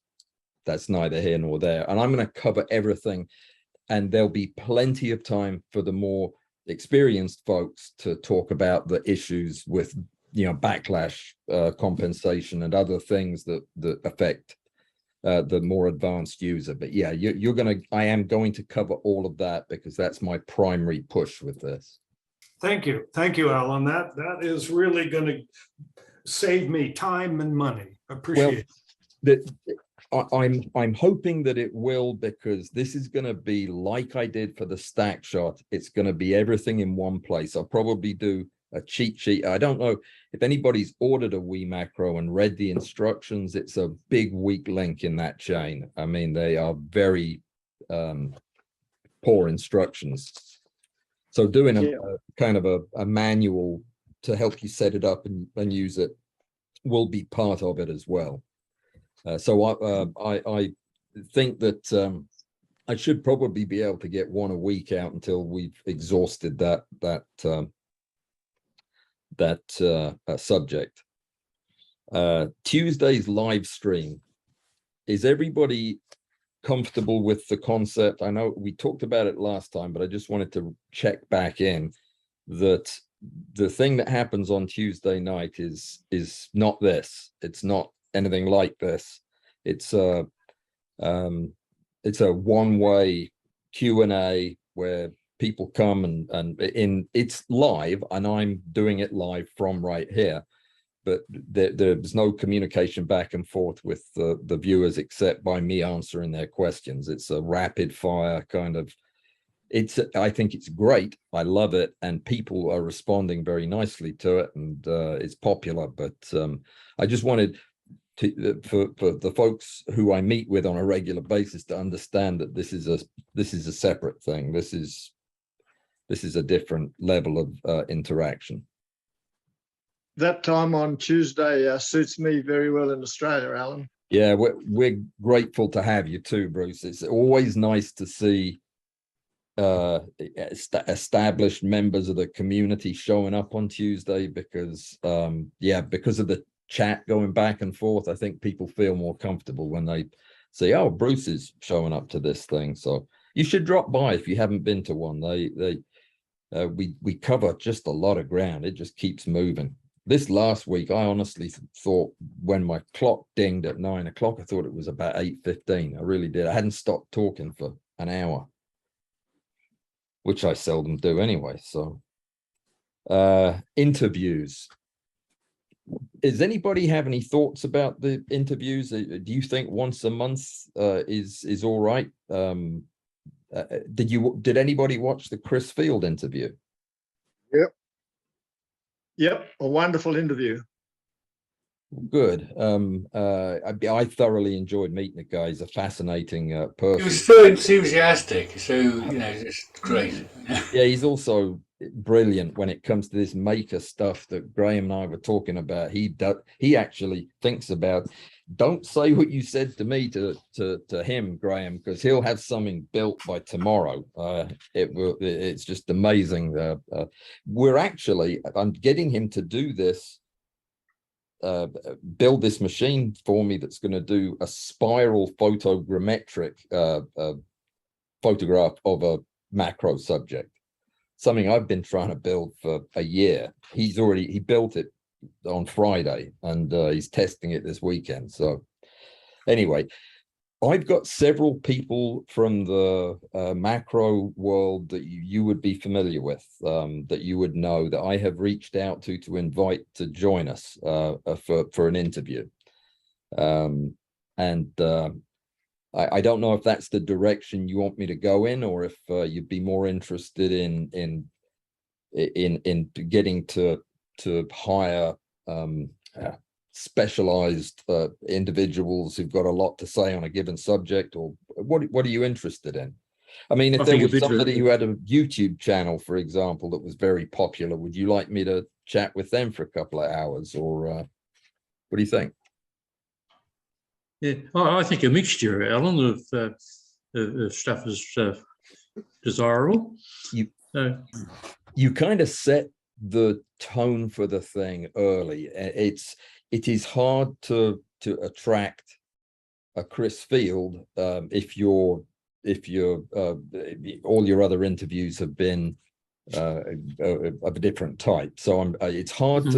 neither here nor there. And I'm going to cover everything, and there'll be plenty of time for the more experienced folks to talk about the issues with, you know, backlash compensation and other things that affect the more advanced user. But yeah, I am going to cover all of that because that's my primary push with this. Thank you, Allan. That is really going to save me time and money. Appreciate it. I'm hoping that it will, because this is going to be like I did for the stack shot. It's going to be everything in one place. I'll probably do a cheat sheet. I don't know if anybody's ordered a Wii Macro and read the instructions. It's a big weak link in that chain. I mean, they are very poor instructions. So doing a kind of a manual to help you set it up and use it will be part of it as well. So I think that I should probably be able to get one a week out until we've exhausted that subject. Tuesday's live stream. Is everybody comfortable with the concept? I know we talked about it last time, but I just wanted to check back in that the thing that happens on Tuesday night is not this. It's not anything like this. It's a one-way Q&A where people come and it's live, and I'm doing it live from right here, but there's no communication back and forth with the viewers except by me answering their questions. It's a rapid fire kind of, I think it's great. I love it, and people are responding very nicely to it, and it's popular. But I just wanted for the folks who I meet with on a regular basis to understand that this is a separate thing. This is a different level of interaction. That time on Tuesday suits me very well in Australia, Allan. Yeah, we're grateful to have you too, Bruce. It's always nice to see established members of the community showing up on Tuesday, because because of the chat going back and forth, I think people feel more comfortable when they say, oh, Bruce is showing up to this thing. So you should drop by if you haven't been to one. We cover just a lot of ground. It just keeps moving. this last week, I honestly thought when my clock dinged at 9 o'clock, I thought it was about 8:15. I really did. I hadn't stopped talking for an hour, which I seldom do anyway. So interviews. Does anybody have any thoughts about the interviews? Do you think once a month is all right? Did anybody watch the Chris Field interview? Yep, a wonderful interview. Good. I thoroughly enjoyed meeting the guy. He's a fascinating He person. was so enthusiastic, so just great. Yeah, he's also brilliant when it comes to this maker stuff that Graham and I were talking about. He actually thinks about. Don't say what you said to me to him, Graham, because he'll have something built by tomorrow. It's just amazing. I'm getting him to do this. Build this machine for me that's going to do a spiral photogrammetric photograph of a macro subject, something I've been trying to build for a year. He built it on Friday, and he's testing it this weekend. So anyway, I've got several people from the macro world that you would be familiar with, that you would know, that I have reached out to invite to join us for an interview. I don't know if that's the direction you want me to go in, or if you'd be more interested in getting to hire specialized individuals who've got a lot to say on a given subject, or what are you interested in? I mean, if there was somebody who had a YouTube channel, for example, that was very popular, would you like me to chat with them for a couple of hours, or what do you think? Yeah, I think a mixture, Alan, of stuff is desirable. You kind of set the tone for the thing early. It is hard to attract a Chris Field if all your other interviews have been of a different type. So it's hard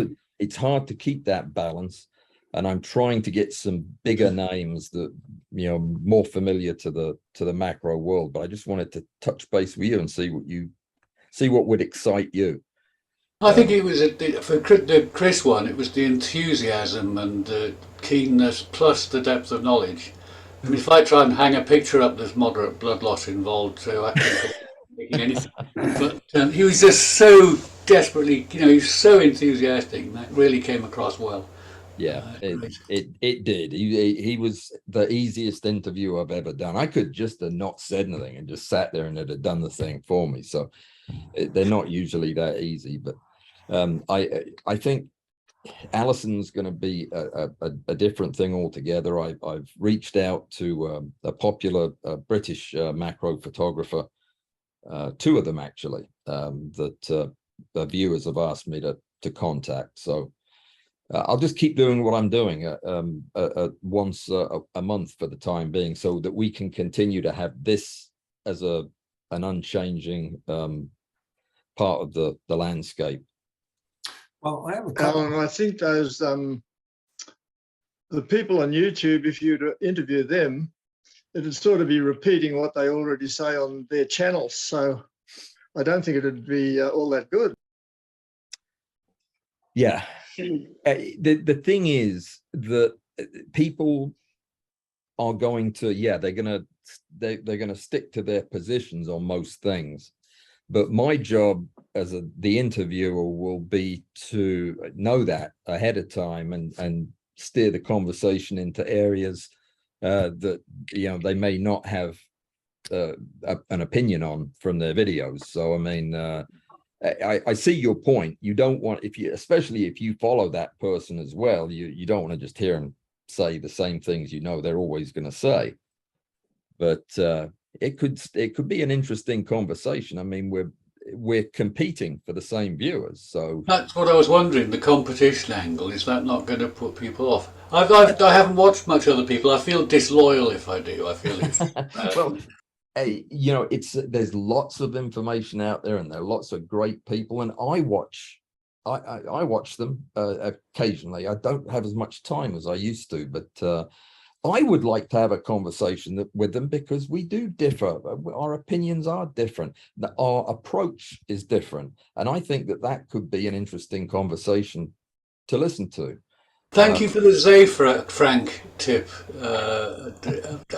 to keep that balance, and I'm trying to get some bigger names that more familiar to the macro world. But I just wanted to touch base with you and see what would excite you. I think it was for the Chris one. It was the enthusiasm and the keenness plus the depth of knowledge. I mean, if I try and hang a picture up, there's moderate blood loss involved, so I can't making anything. But he was just so desperately, he was so enthusiastic. That really came across well. Yeah, it did. He was the easiest interview I've ever done. I could just have not said anything and just sat there and it had done the thing for me. So they're not usually that easy, but I think Allison's going to be a different thing altogether. I've reached out to a popular British macro photographer, two of them actually, that the viewers have asked me to contact. So I'll just keep doing what I'm doing once a month for the time being, so that we can continue to have this as an unchanging part of the landscape. Well, I have a couple. Alan, I think those the people on YouTube, if you were to interview them, it'd sort of be repeating what they already say on their channels. So I don't think it'd be all that good. Yeah. The thing is that people are going to, they're going to stick to their positions on most things. But my job as the interviewer will be to know that ahead of time and steer the conversation into areas that they may not have an opinion on from their videos. So I mean, I see your point. You don't want, especially if you follow that person as well, you don't want to just hear them say the same things they're always going to say. But it could be an interesting conversation. I mean, we're competing for the same viewers, so that's what I was wondering. The competition angle, is that not going to put people off? I haven't watched much other people. I feel disloyal if I do. I feel it's well, hey, there's lots of information out there, and there are lots of great people, and I watch I watch them occasionally. I don't have as much time as I used to, but I would like to have a conversation with them because we do differ. Our opinions are different. Our approach is different. And I think that that could be an interesting conversation to listen to. Thank you for the Frank tip.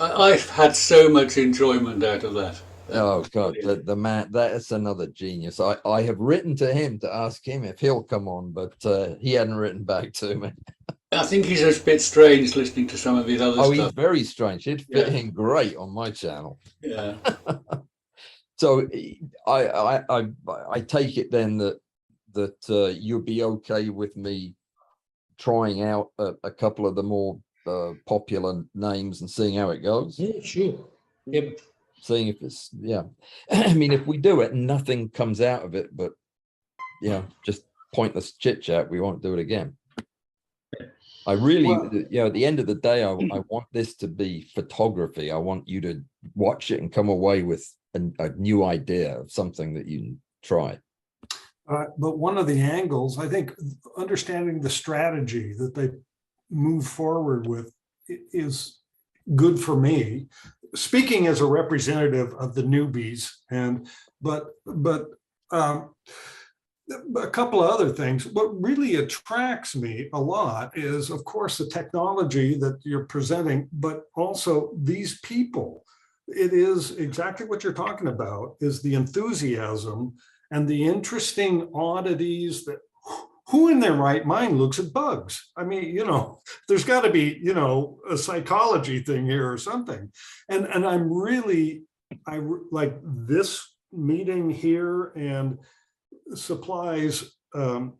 I've had so much enjoyment out of that. Oh God, the man, that's another genius. I have written to him to ask him if he'll come on, but he hadn't written back to me. I think he's a bit strange listening to some of his other stuff. He's very strange. He'd fit in great on my channel. Yeah. So I take it then that you'll be okay with me trying out a couple of the more popular names and seeing how it goes. Yeah, sure. Yep. Seeing if it's I mean, if we do it and nothing comes out of it, but just pointless chit chat, we won't do it again. I really, at the end of the day, I want this to be photography. I want you to watch it and come away with a new idea of something that you can try. But one of the angles, I think, understanding the strategy that they move forward with is good for me. Speaking as a representative of the newbies, but a couple of other things. What really attracts me a lot is, of course, the technology that you're presenting, but also these people. It is exactly what you're talking about, is the enthusiasm and the interesting oddities that who in their right mind looks at bugs? I mean, there's got to be, a psychology thing here or something. And I like this meeting here and supplies the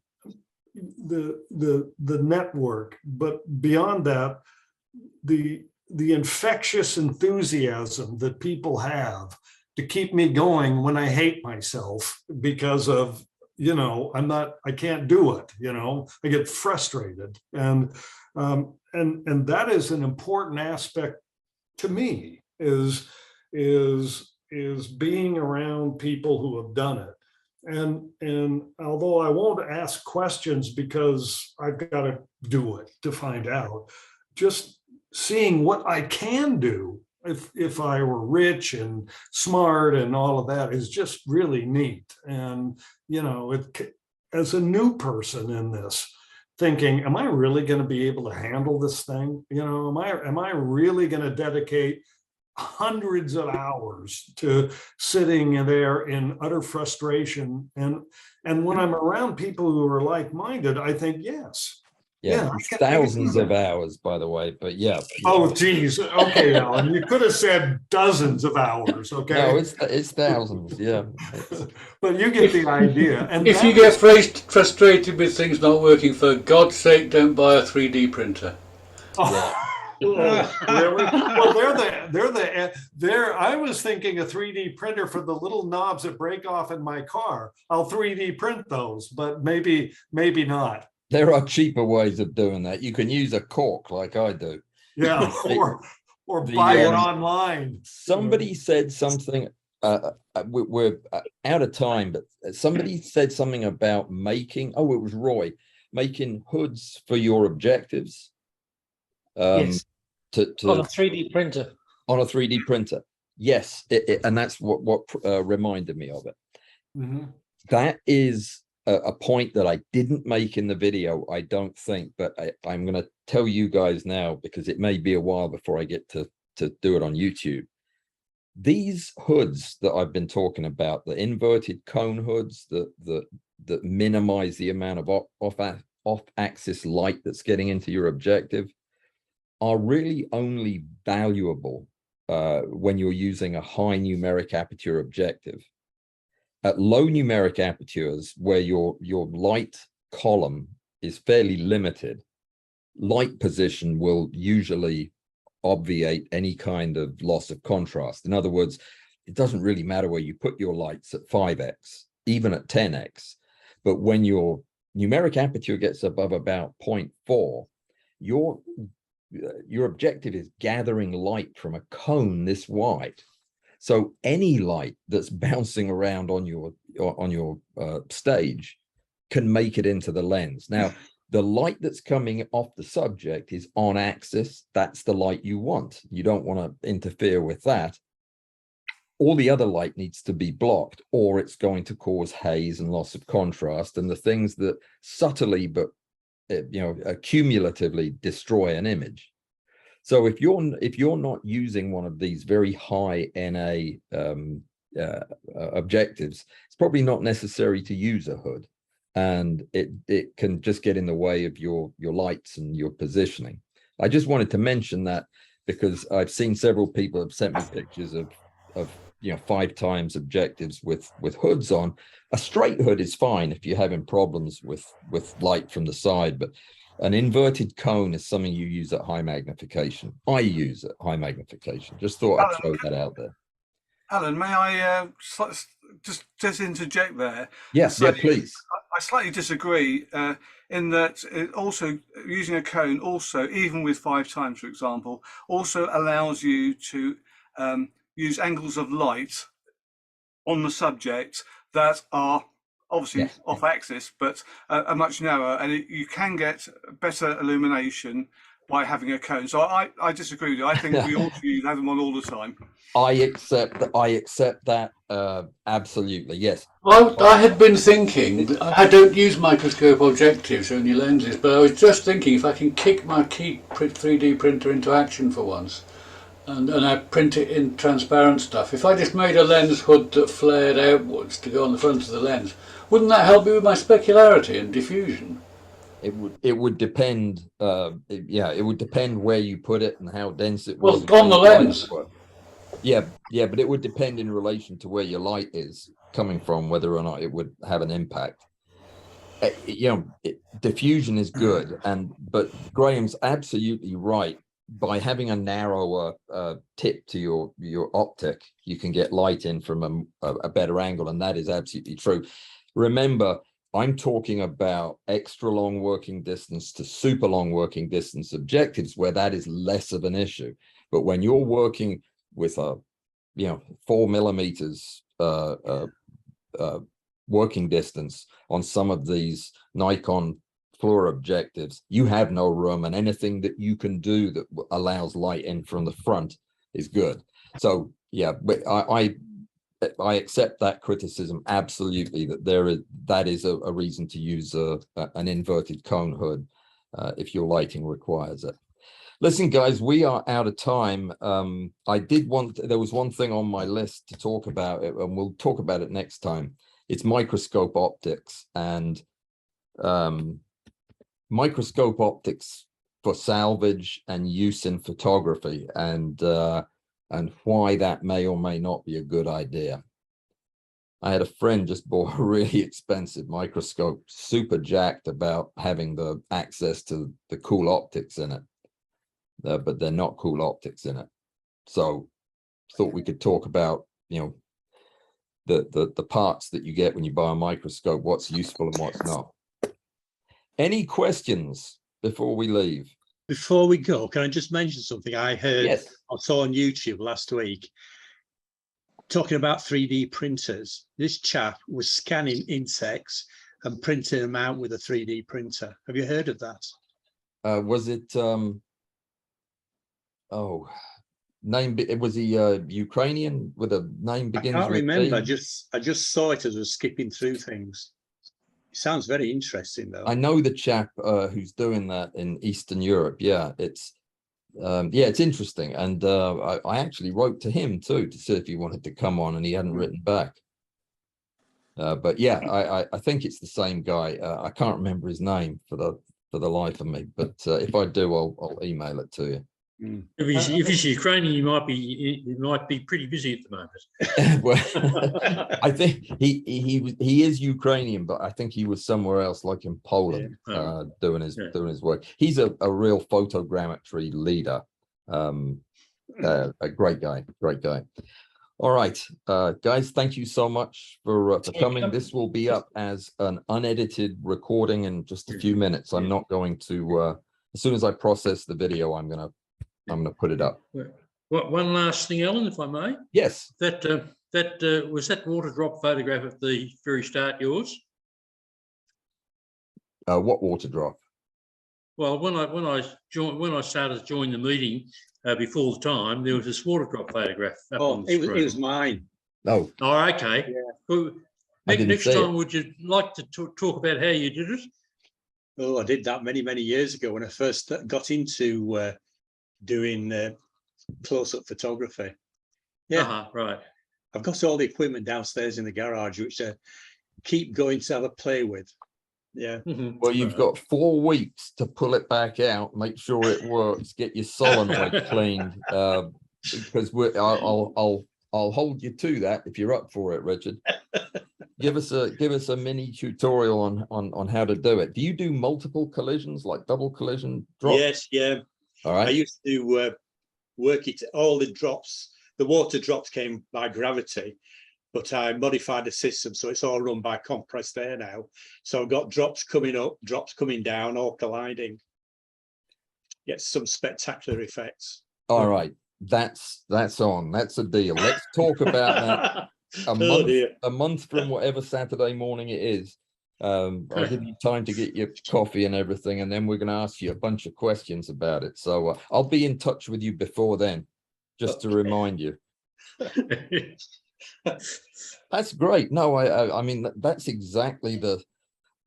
network, but beyond that, the infectious enthusiasm that people have to keep me going when I hate myself because of I can't do it, I get frustrated, and that is an important aspect to me, is being around people who have done it. And although I won't ask questions because I've got to do it to find out, just seeing what I can do if I were rich and smart and all of that is just really neat. And as a new person in this, thinking, am I really going to be able to handle this thing? Am I really going to dedicate hundreds of hours to sitting there in utter frustration? And when I'm around people who are like-minded, I think, yes. Yeah, thousands of hours, by the way, but yeah. Oh, geez. Okay, Alan, you could have said dozens of hours. Okay. No, it's thousands. Yeah. But you get the idea. And if you get frustrated with things not working, for God's sake, don't buy a 3D printer. Oh. Yeah. Really? Well, I was thinking a 3D printer for the little knobs that break off in my car. I'll 3D print those, but maybe not. There are cheaper ways of doing that. You can use a cork like I do. Yeah, or buy it online. Somebody said something, we're out of time, but somebody said something about making, it was Roy, making hoods for your objectives. Yes. On a 3D printer. On a 3D printer. Yes, and that's what reminded me of it. Mm-hmm. That is a point that I didn't make in the video, I don't think, but I'm going to tell you guys now because it may be a while before I get to do it on YouTube. These hoods that I've been talking about, the inverted cone hoods that minimize the amount of off-axis light that's getting into your objective, are really only valuable when you're using a high numeric aperture objective. At low numeric apertures, where your light column is fairly limited, light position will usually obviate any kind of loss of contrast. In other words, it doesn't really matter where you put your lights at 5x, even at 10x. But when your numeric aperture gets above about 0.4, your objective is gathering light from a cone this wide. So any light that's bouncing around on your stage can make it into the lens. Now, the light that's coming off the subject is on axis. That's the light you want. You don't want to interfere with that. All the other light needs to be blocked, or it's going to cause haze and loss of contrast and the things that subtly but cumulatively destroy an image. So if you're not using one of these very high NA objectives, it's probably not necessary to use a hood, and it can just get in the way of your lights and your positioning. I just wanted to mention that because I've seen several people have sent me pictures of 5 times objectives with hoods on. A straight hood is fine if you're having problems with light from the side, but an inverted cone is something you use at high magnification. I use at high magnification. Just thought I'd throw that out there. Alan, may I just interject there? Yes, yeah, please. I slightly disagree in that it also, using a cone also, even with 5 times, for example, also allows you to use angles of light on the subject that are obviously off axis, but are much narrower, and you can get better illumination by having a cone. So I disagree with you. I think we ought to have them on all the time. I accept that. Absolutely, yes. I had been thinking, I don't use microscope objectives, only lenses, but I was just thinking if I can kick my 3D printer into action for once, and I print it in transparent stuff. If I just made a lens hood that flared outwards to go on the front of the lens, wouldn't that help me with my specularity and diffusion? It would depend. It would depend where you put it and how dense it was. Well, on the lens. Yeah, but it would depend in relation to where your light is coming from, whether or not it would have an impact. Diffusion is good, but Graham's absolutely right. By having a narrower tip to your optic, you can get light in from a better angle, and that is absolutely true. Remember, I'm talking about extra long working distance to super long working distance objectives where that is less of an issue. But when you're working with a 4 millimeters working distance on some of these Nikon fluor objectives, you have no room, and anything that you can do that allows light in from the front is good. So yeah, but I accept that criticism absolutely, that is a reason to use an inverted cone hood if your lighting requires it. Listen, guys, we are out of time. There was one thing on my list to talk about it, and we'll talk about it next time. It's microscope optics, and microscope optics for salvage and use in photography, and why that may or may not be a good idea. I had a friend just bought a really expensive microscope, super jacked about having the access to the cool optics in it, but they're not cool optics in it. So thought we could talk about, the parts that you get when you buy a microscope, what's useful and what's not. Any questions before we leave? Before we go, can I just mention something I heard? Yes. I saw on YouTube last week, talking about 3D printers. This chap was scanning insects and printing them out with a 3D printer. Have you heard of that? Was it was he Ukrainian with a name begins I can't with remember. B? I just saw it as I was skipping through things. It sounds very interesting, though. I know the chap who's doing that in Eastern Europe. Yeah, it's interesting, and I actually wrote to him too to see if he wanted to come on, and he hadn't written back. But yeah, I think it's the same guy. I can't remember his name for the life of me, but if I do, I'll email it to you. If he's Ukrainian, he might be pretty busy at the moment. Well, I think he is Ukrainian, but I think he was somewhere else, like in Poland, doing his work. He's a real photogrammetry leader. A great guy. All right, guys, thank you so much for coming. This will be up as an unedited recording in just a few minutes. I'm not going to, as soon as I process the video, I'm gonna put it up. One last thing, Alan, if I may. Yes. That was that water drop photograph at the very start yours? What water drop? Well, when I started to join the meeting before the time, there was this water drop photograph up on the screen. It was mine. Oh. Oh, okay. Yeah. Well, next time, would you like to talk about how you did it? Oh, I did that many years ago when I first got into doing close-up photography. Yeah, right. I've got all the equipment downstairs in the garage, which I keep going to have a play with. Yeah. Well, you've got 4 weeks to pull it back out, make sure it works, get your solenoid cleaned, because I'll hold you to that if you're up for it, Richard. Give us a mini tutorial on how to do it. Do you do multiple collisions, like double collision drops? Yes, yeah. All right. I used to work it. All the drops, the water drops came by gravity, but I modified the system so it's all run by compressed air now. So I've got drops coming up, drops coming down, all colliding. Get some spectacular effects. All right, that's on. That's a deal. Let's talk about that a month from whatever Saturday morning it is. I'll give you time to get your coffee and everything, and then we're going to ask you a bunch of questions about it. So I'll be in touch with you before then, just to remind you. That's great. No, I mean, that's exactly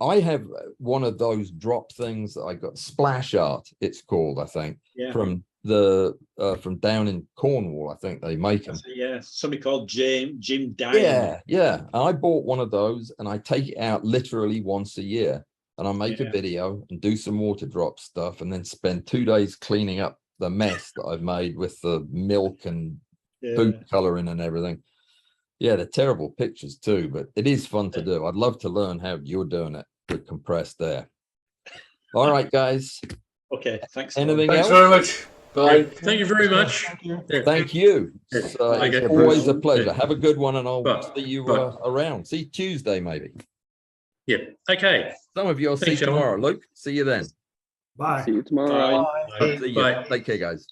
I have one of those drop things that I got, splash art, it's called, I think, from down in Cornwall. I think they make them. Yeah, somebody called Jim Diamond. Yeah. I bought one of those and I take it out literally once a year, and I make a video and do some water drop stuff, and then spend 2 days cleaning up the mess that I've made with the milk and food coloring and everything. Yeah, they're terrible pictures too, but it is fun to do. I'd love to learn how you're doing it with compressed air. All right, guys. Okay, thanks. Anything Thanks else? very much. Bye. Thank you very much. Thank you. It's always a pleasure. Have a good one, and I'll see you around. See you Tuesday, maybe. Yeah. Okay. Some of you will see Thanks, tomorrow. Allan. Luke, see you then. Bye. See you tomorrow. Bye. See you. Bye. Take care, guys.